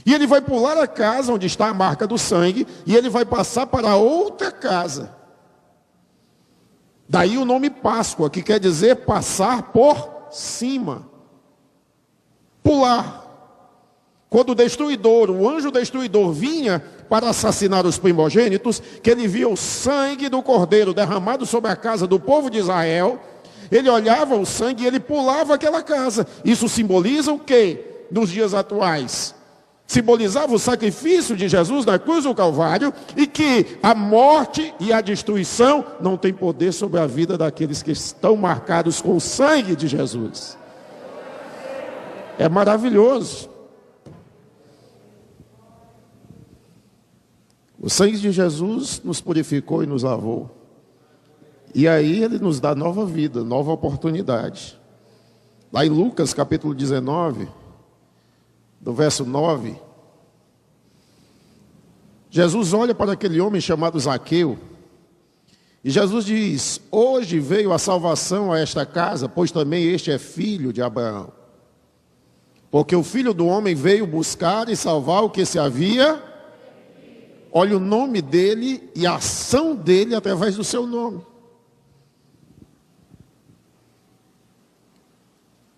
E ele vai pular a casa onde está a marca do sangue e ele vai passar para a outra casa. Daí o nome Páscoa, que quer dizer passar por cima. Pular. Quando o destruidor, o anjo destruidor vinha para assassinar os primogênitos, que ele via o sangue do cordeiro derramado sobre a casa do povo de Israel, ele olhava o sangue e ele pulava aquela casa. Isso simboliza o quê? Nos dias atuais. Simbolizava o sacrifício de Jesus na cruz do Calvário e que a morte e a destruição não tem poder sobre a vida daqueles que estão marcados com o sangue de Jesus. É maravilhoso. O sangue de Jesus nos purificou e nos lavou. E aí ele nos dá nova vida, nova oportunidade. Lá em Lucas capítulo 19, do verso 9, Jesus olha para aquele homem chamado Zaqueu, e Jesus diz: hoje veio a salvação a esta casa, pois também este é filho de Abraão. Porque o Filho do Homem veio buscar e salvar o que se havia. Olha o nome dele e a ação dele através do seu nome.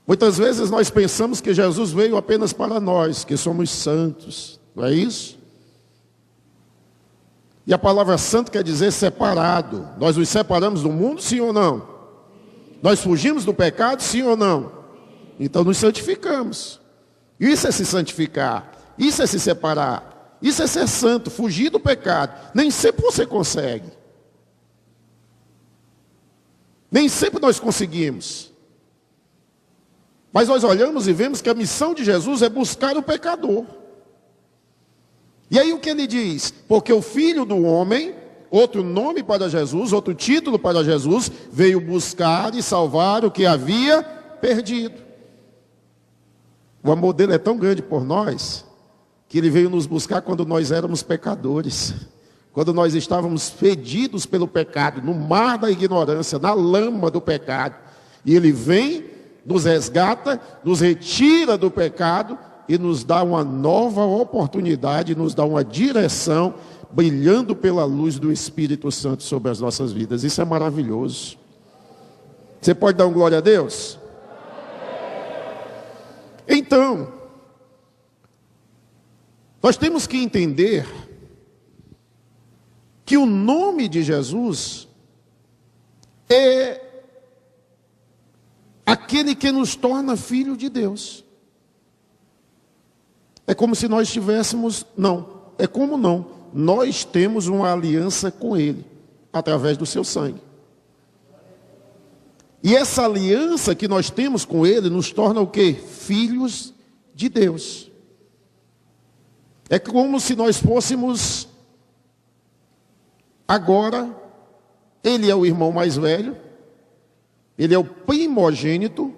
Muitas vezes nós pensamos que Jesus veio apenas para nós, que somos santos, não é isso? E a palavra santo quer dizer separado. Nós nos separamos do mundo, sim ou não? Nós fugimos do pecado, sim ou não? Então nos santificamos. Isso é se santificar, isso é se separar, isso é ser santo, fugir do pecado. Nem sempre você consegue. Nem sempre nós conseguimos. Mas nós olhamos e vemos que a missão de Jesus é buscar o pecador. E aí o que ele diz? Porque o Filho do Homem, outro nome para Jesus, outro título para Jesus, veio buscar e salvar o que havia perdido. O amor dele é tão grande por nós, que ele veio nos buscar quando nós éramos pecadores. Quando nós estávamos fedidos pelo pecado, no mar da ignorância, na lama do pecado. E ele vem, nos resgata, nos retira do pecado e nos dá uma nova oportunidade, nos dá uma direção, brilhando pela luz do Espírito Santo sobre as nossas vidas. Isso é maravilhoso. Você pode dar um glória a Deus? Então, nós temos que entender que o nome de Jesus é aquele que nos torna filho de Deus. É como se nós tivéssemos, nós temos uma aliança com Ele, através do seu sangue. E essa aliança que nós temos com Ele nos torna o quê? Filhos de Deus. É como se nós fôssemos, agora, Ele é o irmão mais velho, Ele é o primogênito,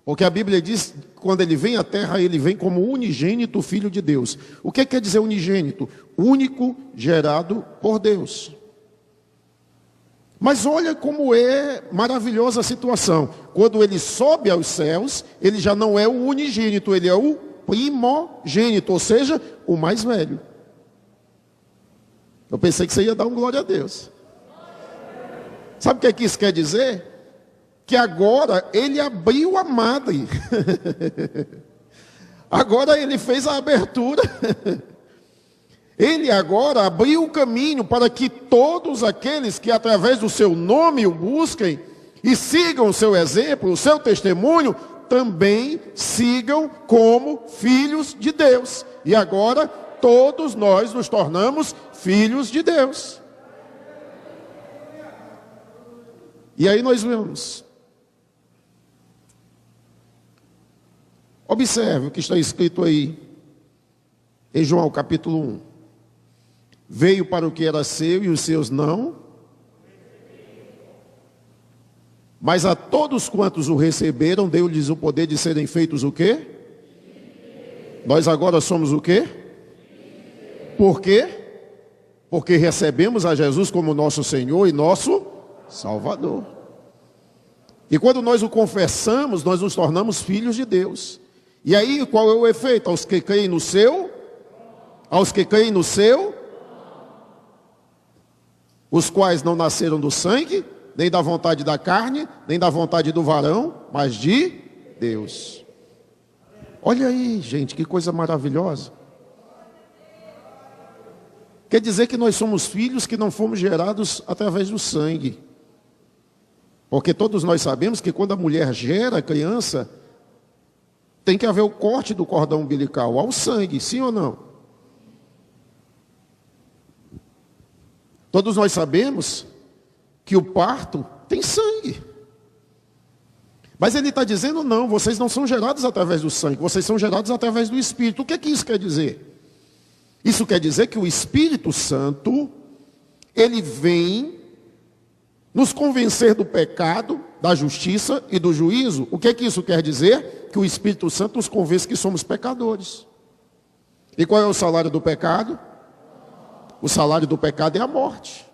porque a Bíblia diz, quando Ele vem à terra, Ele vem como unigênito Filho de Deus. O que quer dizer unigênito? Único, gerado por Deus. Mas olha como é maravilhosa a situação. Quando Ele sobe aos céus, Ele já não é o unigênito, Ele é o primogênito, ou seja, o mais velho. Eu pensei que você ia dar um glória a Deus. Sabe o que isso quer dizer? Que agora Ele abriu a madre. Agora Ele fez a abertura. Ele agora abriu o caminho para que todos aqueles que através do seu nome o busquem e sigam o seu exemplo, o seu testemunho, também sigam como filhos de Deus. E agora todos nós nos tornamos filhos de Deus. E aí nós vemos. Observe o que está escrito aí em João capítulo 1. Veio para o que era seu e os seus não. Mas a todos quantos o receberam, deu-lhes o poder de serem feitos o quê? Nós agora somos o quê? Por quê? Porque recebemos a Jesus como nosso Senhor e nosso Salvador. E quando nós o confessamos, nós nos tornamos filhos de Deus. E aí qual é o efeito? Aos que creem no seu, os quais não nasceram do sangue, nem da vontade da carne, nem da vontade do varão, mas de Deus. Olha aí, gente, que coisa maravilhosa. Quer dizer que nós somos filhos que não fomos gerados através do sangue. Porque todos nós sabemos que quando a mulher gera a criança, tem que haver o corte do cordão umbilical ao sangue, sim ou não? Todos nós sabemos que o parto tem sangue. Mas ele está dizendo, não, vocês não são gerados através do sangue, vocês são gerados através do Espírito. O que é que isso quer dizer? Isso quer dizer que o Espírito Santo, ele vem nos convencer do pecado, da justiça e do juízo. O que é que isso quer dizer? Que o Espírito Santo nos convence que somos pecadores. E qual é o salário do pecado? O salário do pecado é a morte.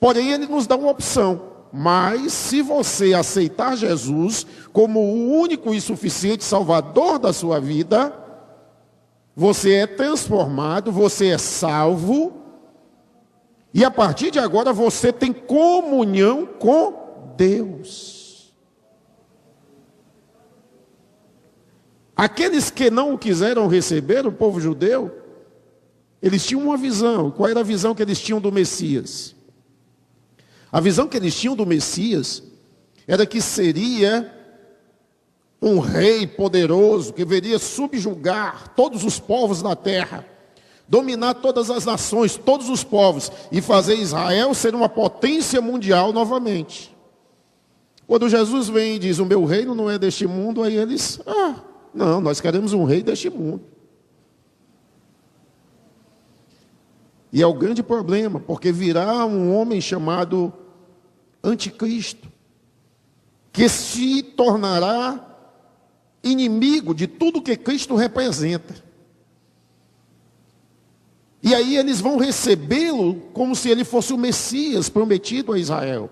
Porém, ele nos dá uma opção. Mas, se você aceitar Jesus como o único e suficiente Salvador da sua vida, você é transformado, você é salvo, e a partir de agora você tem comunhão com Deus. Aqueles que não o quiseram receber, o povo judeu, eles tinham uma visão. Qual era a visão que eles tinham do Messias? A visão que eles tinham do Messias era que seria um rei poderoso, que viria subjugar todos os povos da terra, dominar todas as nações, todos os povos, e fazer Israel ser uma potência mundial novamente. Quando Jesus vem e diz, o meu reino não é deste mundo, aí eles, não, nós queremos um rei deste mundo. E é o grande problema, porque virá um homem chamado Anticristo, que se tornará inimigo de tudo que Cristo representa. E aí eles vão recebê-lo como se ele fosse o Messias prometido a Israel.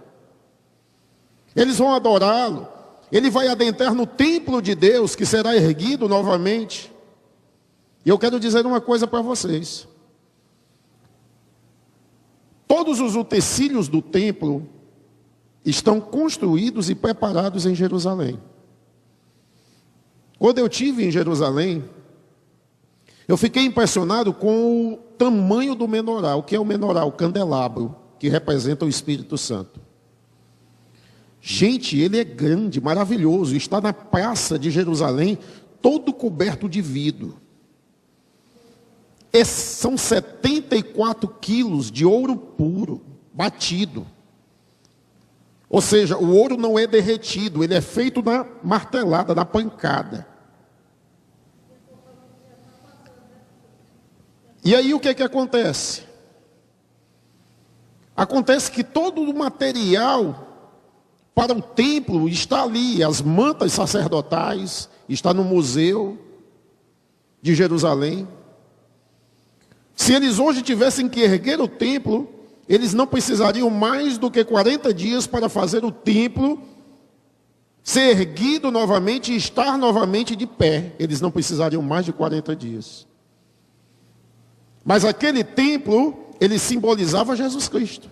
Eles vão adorá-lo, ele vai adentrar no templo de Deus, que será erguido novamente. E eu quero dizer uma coisa para vocês. Todos os utensílios do templo estão construídos e preparados em Jerusalém. Quando eu estive em Jerusalém, eu fiquei impressionado com o tamanho do menorá. O que é o menorá? O candelabro, que representa o Espírito Santo. Gente, ele é grande, maravilhoso. Está na praça de Jerusalém, todo coberto de vidro. São 74 quilos de ouro puro, batido. Ou seja, o ouro não é derretido, ele é feito na martelada, na pancada. E aí o que é que acontece? Acontece que todo o material para o templo está ali, as mantas sacerdotais, está no museu de Jerusalém. Se eles hoje tivessem que erguer o templo, eles não precisariam mais do que 40 dias para fazer o templo ser erguido novamente e estar novamente de pé. Eles não precisariam mais de 40 dias. Mas aquele templo, ele simbolizava Jesus Cristo.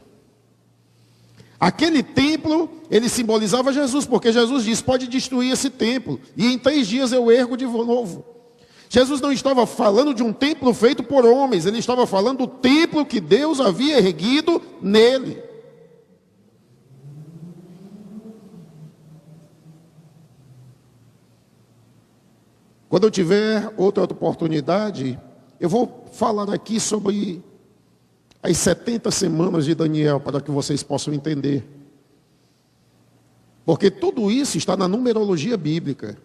Aquele templo, ele simbolizava Jesus, porque Jesus disse, pode destruir esse templo, e em 3 dias eu ergo de novo. Jesus não estava falando de um templo feito por homens, ele estava falando do templo que Deus havia erguido nele. Quando eu tiver outra oportunidade, eu vou falar aqui sobre as 70 semanas de Daniel, para que vocês possam entender. Porque tudo isso está na numerologia bíblica.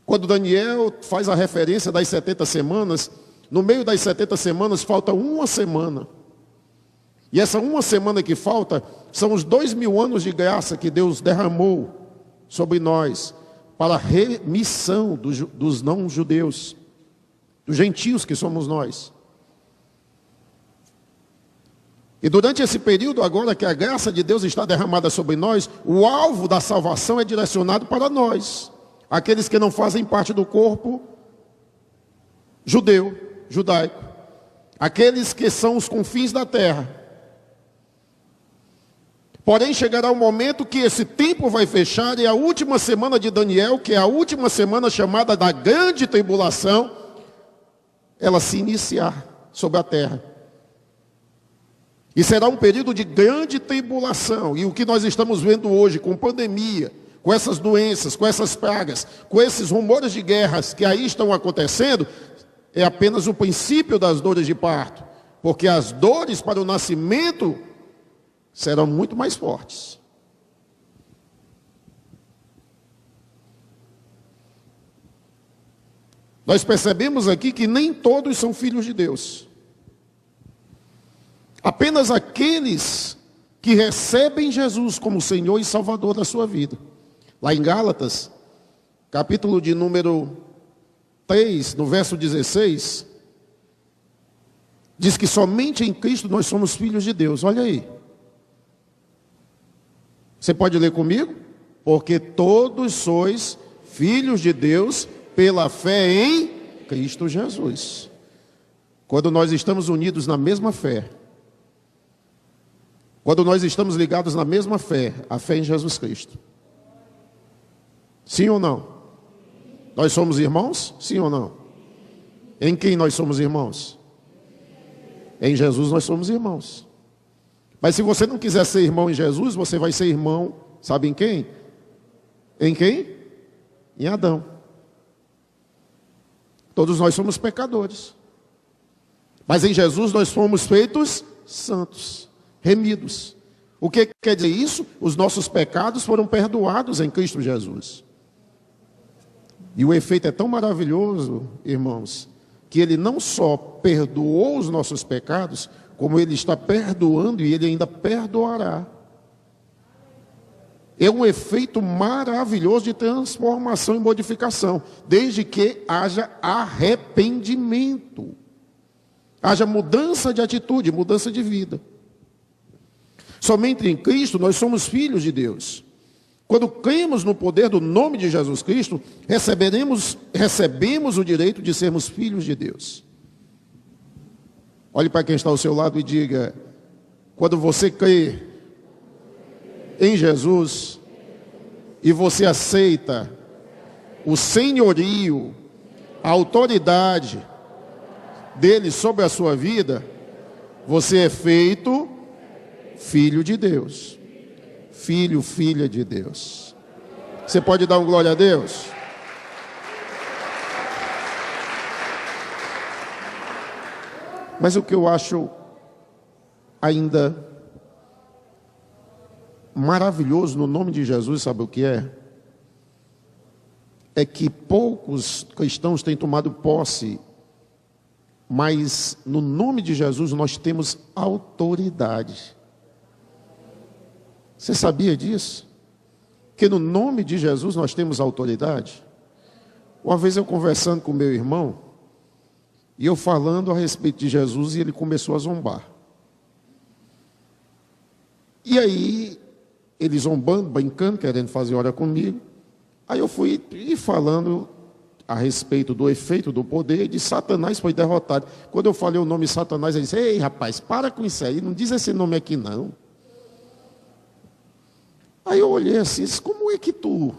Quando Daniel faz a referência das 70 semanas, no meio das 70 semanas falta uma semana. E essa uma semana que falta, são os 2000 anos de graça que Deus derramou sobre nós, para a remissão dos não-judeus, dos gentios que somos nós. E durante esse período agora que a graça de Deus está derramada sobre nós, o alvo da salvação é direcionado para nós, aqueles que não fazem parte do corpo judaico, aqueles que são os confins da terra. Porém, chegará um momento que esse tempo vai fechar e a última semana de Daniel, que é a última semana chamada da grande tribulação, ela se iniciar sobre a terra. E será um período de grande tribulação. E o que nós estamos vendo hoje com pandemia, com essas doenças, com essas pragas, com esses rumores de guerras que aí estão acontecendo, é apenas o princípio das dores de parto. Porque as dores para o nascimento serão muito mais fortes. Nós percebemos aqui que nem todos são filhos de Deus. Apenas aqueles que recebem Jesus como Senhor e Salvador da sua vida. Lá em Gálatas, capítulo de número 3, no verso 16, diz que somente em Cristo nós somos filhos de Deus. Olha aí. Você pode ler comigo? Porque todos sois filhos de Deus pela fé em Cristo Jesus. Quando nós estamos unidos na mesma fé, quando nós estamos ligados na mesma fé, a fé em Jesus Cristo. Sim ou não? Nós somos irmãos? Sim ou não? Em quem nós somos irmãos? Em Jesus nós somos irmãos. Mas se você não quiser ser irmão em Jesus, você vai ser irmão, sabe em quem? Em quem? Em Adão. Todos nós somos pecadores. Mas em Jesus nós fomos feitos santos, remidos. O que quer dizer isso? Os nossos pecados foram perdoados em Cristo Jesus. E o efeito é tão maravilhoso, irmãos, que Ele não só perdoou os nossos pecados, como Ele está perdoando e Ele ainda perdoará. É um efeito maravilhoso de transformação e modificação, desde que haja arrependimento, haja mudança de atitude, mudança de vida. Somente em Cristo nós somos filhos de Deus. Quando cremos no poder do nome de Jesus Cristo, recebemos o direito de sermos filhos de Deus. Olhe para quem está ao seu lado e diga: quando você crê em Jesus e você aceita o senhorio, a autoridade dele sobre a sua vida, você é feito filho de Deus. Filho, filha de Deus. Você pode dar um glória a Deus? Mas o que eu acho ainda maravilhoso no nome de Jesus, sabe o que é? É que poucos cristãos têm tomado posse, mas no nome de Jesus nós temos autoridade. Você sabia disso? Que no nome de Jesus nós temos autoridade? Uma vez eu conversando com meu irmão, e eu falando a respeito de Jesus, e ele começou a zombar. E aí, ele zombando, brincando, querendo fazer hora comigo. Aí eu fui falando a respeito do efeito do poder, de Satanás foi derrotado. Quando eu falei o nome Satanás, ele disse: ei rapaz, para com isso aí, não diz esse nome aqui não. Aí eu olhei assim, disse: como é que tu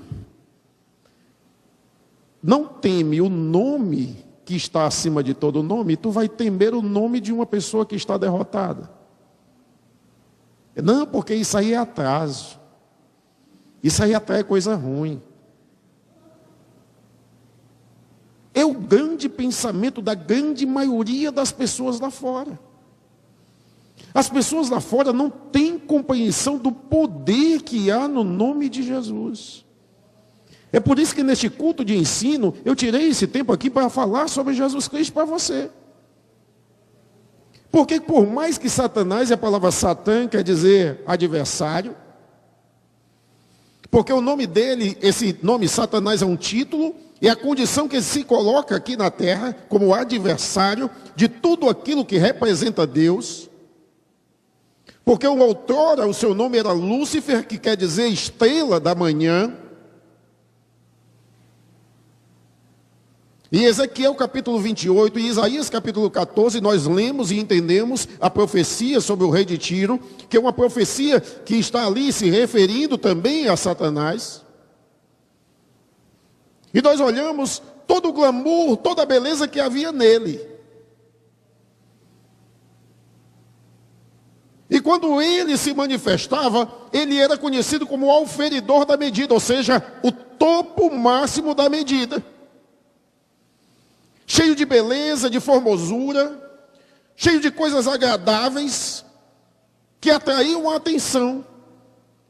não teme o nome que está acima de todo nome, tu vai temer o nome de uma pessoa que está derrotada? Não, porque isso aí é atraso. Isso aí atrai coisa ruim. É o grande pensamento da grande maioria das pessoas lá fora. As pessoas lá fora não têm compreensão do poder que há no nome de Jesus. É por isso que neste culto de ensino, eu tirei esse tempo aqui para falar sobre Jesus Cristo para você. Porque por mais que Satanás, e a palavra Satã quer dizer adversário, porque o nome dele, esse nome Satanás é um título, e a condição que ele se coloca aqui na terra, como adversário de tudo aquilo que representa Deus. Porque outrora o seu nome era Lúcifer, que quer dizer estrela da manhã. E Ezequiel capítulo 28 e Isaías capítulo 14, nós lemos e entendemos a profecia sobre o rei de Tiro, que é uma profecia que está ali se referindo também a Satanás. E nós olhamos todo o glamour, toda a beleza que havia nele. E quando ele se manifestava, ele era conhecido como o auferidor da medida, ou seja, o topo máximo da medida. Cheio de beleza, de formosura, cheio de coisas agradáveis, que atraíam a atenção.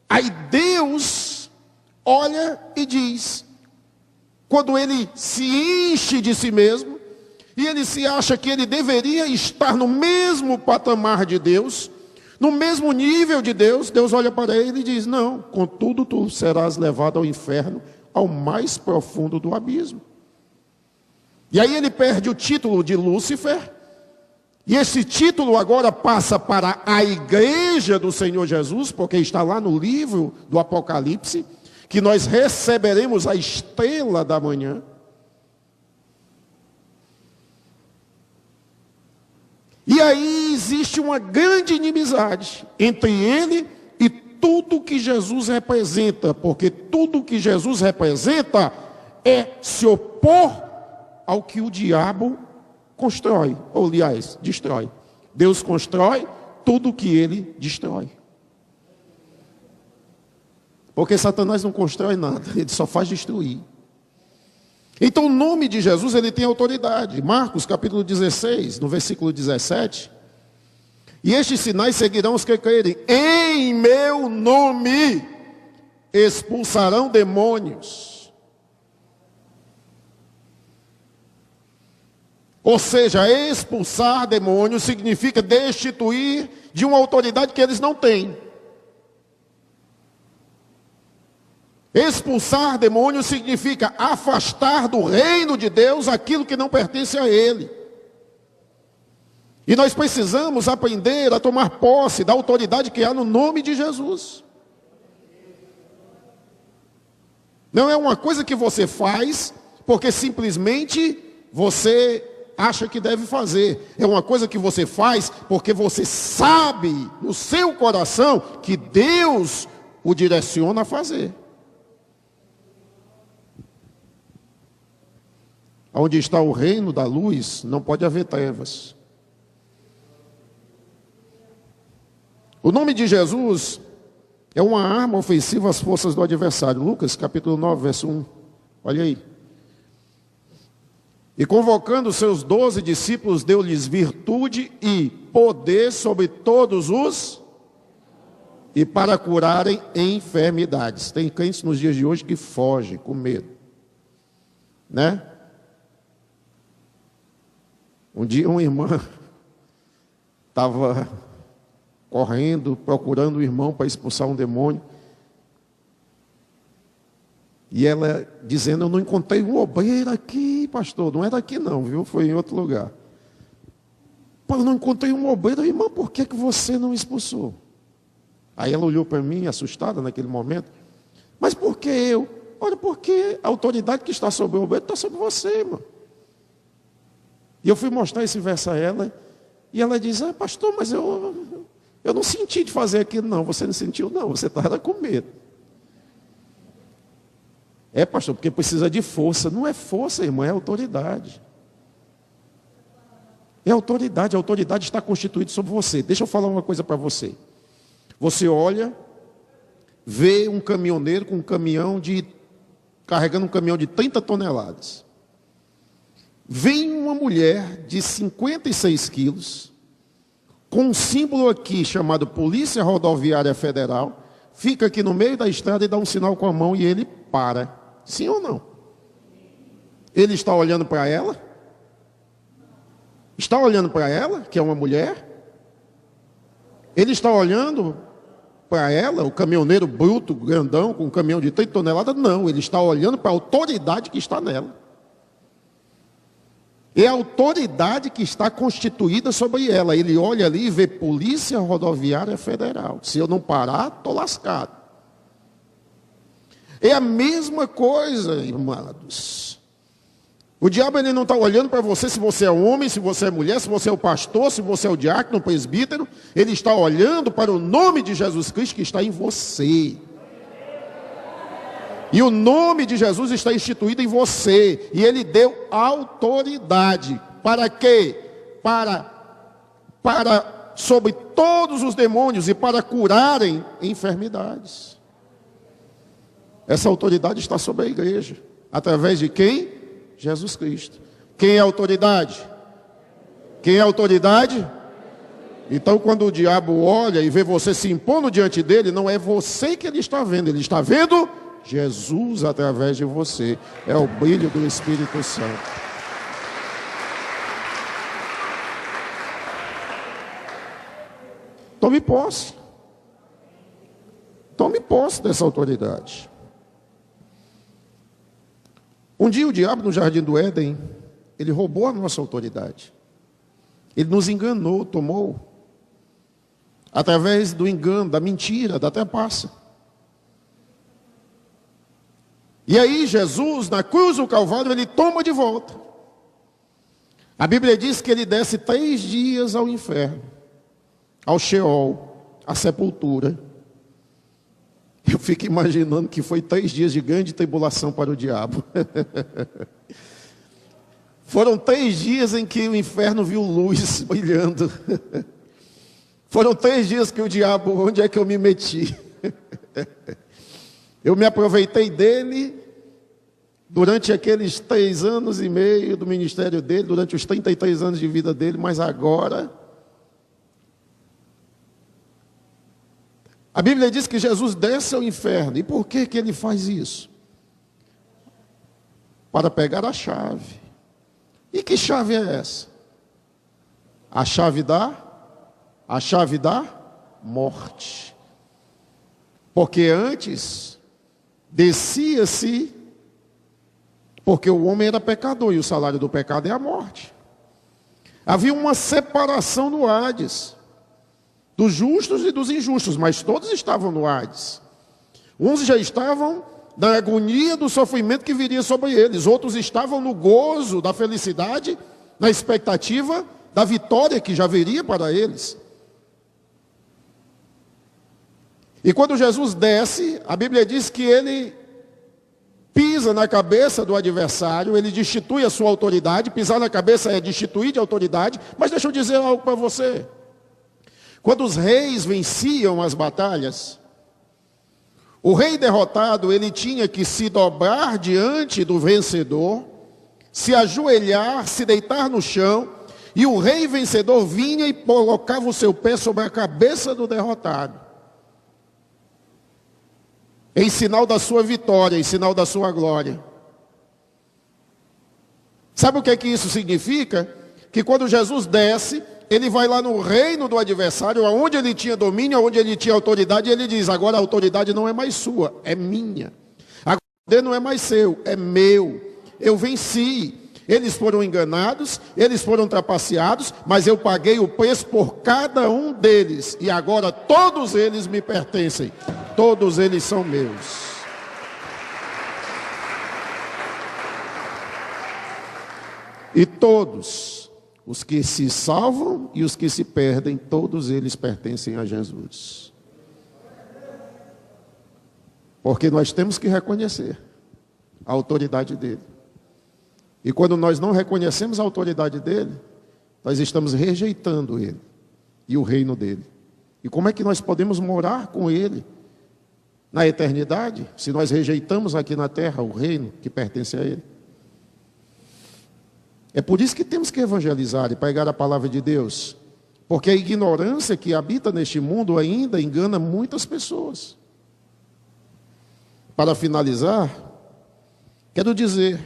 Aí Deus olha e diz, quando ele se enche de si mesmo, e ele se acha que ele deveria estar no mesmo patamar de Deus, no mesmo nível de Deus, Deus olha para ele e diz: não, contudo tu serás levado ao inferno, ao mais profundo do abismo. E aí ele perde o título de Lúcifer, e esse título agora passa para a igreja do Senhor Jesus, porque está lá no livro do Apocalipse, que nós receberemos a estrela da manhã. E aí existe uma grande inimizade entre ele e tudo que Jesus representa, porque tudo que Jesus representa é se opor ao que o diabo constrói, ou aliás, destrói. Deus constrói tudo que ele destrói. Porque Satanás não constrói nada, ele só faz destruir. Então o nome de Jesus, ele tem autoridade. Marcos capítulo 16, no versículo 17. E estes sinais seguirão os que crerem. Em meu nome expulsarão demônios. Ou seja, expulsar demônios significa destituir de uma autoridade que eles não têm. Expulsar demônios significa afastar do reino de Deus aquilo que não pertence a ele. E nós precisamos aprender a tomar posse da autoridade que há no nome de Jesus. Não é uma coisa que você faz porque simplesmente você acha que deve fazer. É uma coisa que você faz porque você sabe no seu coração que Deus o direciona a fazer. Onde está o reino da luz, não pode haver trevas. O nome de Jesus é uma arma ofensiva às forças do adversário. Lucas capítulo 9, verso 1. Olha aí. E convocando os seus 12 discípulos, deu-lhes virtude e poder sobre todos os, e para curarem enfermidades. Tem crentes nos dias de hoje que fogem com medo, né? Um dia uma irmã estava correndo, procurando o irmão para expulsar um demônio. E ela dizendo, eu não encontrei um obreiro aqui, pastor. Não era aqui não, viu? Foi em outro lugar. Pô, eu não encontrei um obreiro. Irmã, por que você não expulsou? Aí ela olhou para mim, assustada naquele momento. Mas por que eu? Olha, porque a autoridade que está sobre o obreiro está sobre você, irmão. E eu fui mostrar esse verso a ela. E ela diz, pastor, mas eu não senti de fazer aquilo. Não, você não sentiu não, você estava com medo. Pastor, porque precisa de força. Não é força, irmão, é autoridade. É autoridade, a autoridade está constituída sobre você. Deixa eu falar uma coisa para você. Você olha, vê um caminhoneiro com carregando um caminhão de 30 toneladas. Vem uma mulher de 56 quilos, com um símbolo aqui chamado Polícia Rodoviária Federal, fica aqui no meio da estrada e dá um sinal com a mão e ele para. Sim ou não? Ele está olhando para ela? Está olhando para ela, que é uma mulher? Ele está olhando para ela, o caminhoneiro bruto, grandão, com um caminhão de 30 toneladas? Não, ele está olhando para a autoridade que está nela. É a autoridade que está constituída sobre ela. Ele olha ali e vê Polícia Rodoviária Federal. Se eu não parar, estou lascado. É a mesma coisa, irmãos. O diabo ele não está olhando para você se você é homem, se você é mulher, se você é o pastor, se você é o diácono, o presbítero. Ele está olhando para o nome de Jesus Cristo que está em você. E o nome de Jesus está instituído em você. E ele deu autoridade. Para quê? Para sobre todos os demônios e para curarem enfermidades. Essa autoridade está sobre a igreja. Através de quem? Jesus Cristo. Quem é a autoridade? Quem é a autoridade? Então, quando o diabo olha e vê você se impondo diante dele, não é você que ele está vendo. Ele está vendo Jesus através de você. É o brilho do Espírito Santo. Tome posse. Tome posse dessa autoridade. Um dia o diabo no jardim do Éden, ele roubou a nossa autoridade. Ele nos enganou, tomou. Através do engano, da mentira, da trapaça. E aí Jesus, na cruz do Calvário, ele toma de volta. A Bíblia diz que ele desce 3 dias ao inferno, ao Sheol, à sepultura. Eu fico imaginando que foi 3 dias de grande tribulação para o diabo. Foram 3 dias em que o inferno viu luz brilhando. Foram 3 dias que o diabo, onde é que eu me meti? Eu me aproveitei dele durante aqueles 3 anos e meio do ministério dele, durante os 33 anos de vida dele, mas agora... A Bíblia diz que Jesus desce ao inferno. E por que ele faz isso? Para pegar a chave. E que chave é essa? A chave da morte. Porque antes descia-se, porque o homem era pecador e o salário do pecado é a morte. Havia uma separação no Hades, dos justos e dos injustos, mas todos estavam no Hades. Uns já estavam da agonia do sofrimento que viria sobre eles. Outros estavam no gozo da felicidade, na expectativa da vitória que já viria para eles. E quando Jesus desce, a Bíblia diz que ele pisa na cabeça do adversário, ele destitui a sua autoridade. Pisar na cabeça é destituir de autoridade. Mas deixa eu dizer algo para você. Quando os reis venciam as batalhas, o rei derrotado, ele tinha que se dobrar diante do vencedor, se ajoelhar, se deitar no chão, e o rei vencedor vinha e colocava o seu pé sobre a cabeça do derrotado, em sinal da sua vitória, em sinal da sua glória. Sabe o que isso significa? Que quando Jesus desce, ele vai lá no reino do adversário, onde ele tinha domínio, onde ele tinha autoridade, e ele diz: agora a autoridade não é mais sua, é minha. Agora o poder não é mais seu, é meu. Eu venci. Eles foram enganados, eles foram trapaceados, mas eu paguei o preço por cada um deles. E agora todos eles me pertencem. Todos eles são meus. E todos, os que se salvam e os que se perdem, todos eles pertencem a Jesus. Porque nós temos que reconhecer a autoridade dele. E quando nós não reconhecemos a autoridade dele, nós estamos rejeitando ele e o reino dele. E como é que nós podemos morar com ele na eternidade, se nós rejeitamos aqui na terra o reino que pertence a ele? É por isso que temos que evangelizar e pregar a palavra de Deus, porque a ignorância que habita neste mundo ainda engana muitas pessoas. Para finalizar, quero dizer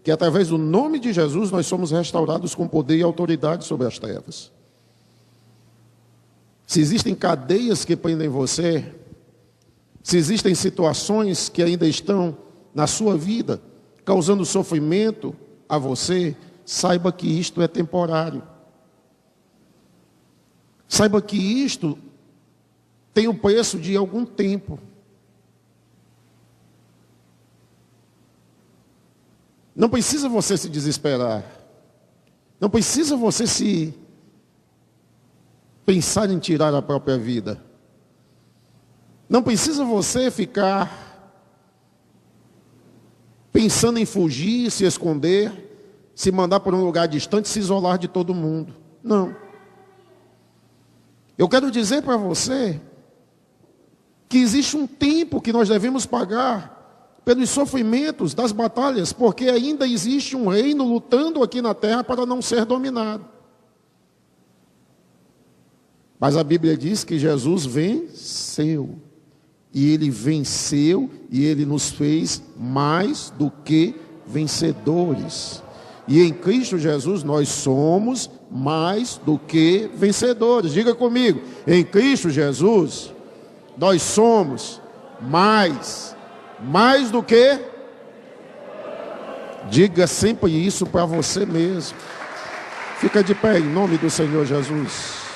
que através do nome de Jesus nós somos restaurados com poder e autoridade sobre as trevas. Se existem cadeias que prendem você, se existem situações que ainda estão na sua vida, causando sofrimento a você, saiba que isto é temporário. Saiba que isto tem o preço de algum tempo. Não precisa você se desesperar. Não precisa você se pensar em tirar a própria vida. Não precisa você ficar pensando em fugir, se esconder, se mandar para um lugar distante, se isolar de todo mundo. Não. Eu quero dizer para você que existe um tempo que nós devemos pagar pelos sofrimentos das batalhas, porque ainda existe um reino lutando aqui na terra para não ser dominado. Mas a Bíblia diz que Jesus venceu. E ele venceu e ele nos fez mais do que vencedores. E em Cristo Jesus nós somos mais do que vencedores. Diga comigo, em Cristo Jesus nós somos mais do que. Diga sempre isso para você mesmo. Fica de pé em nome do Senhor Jesus.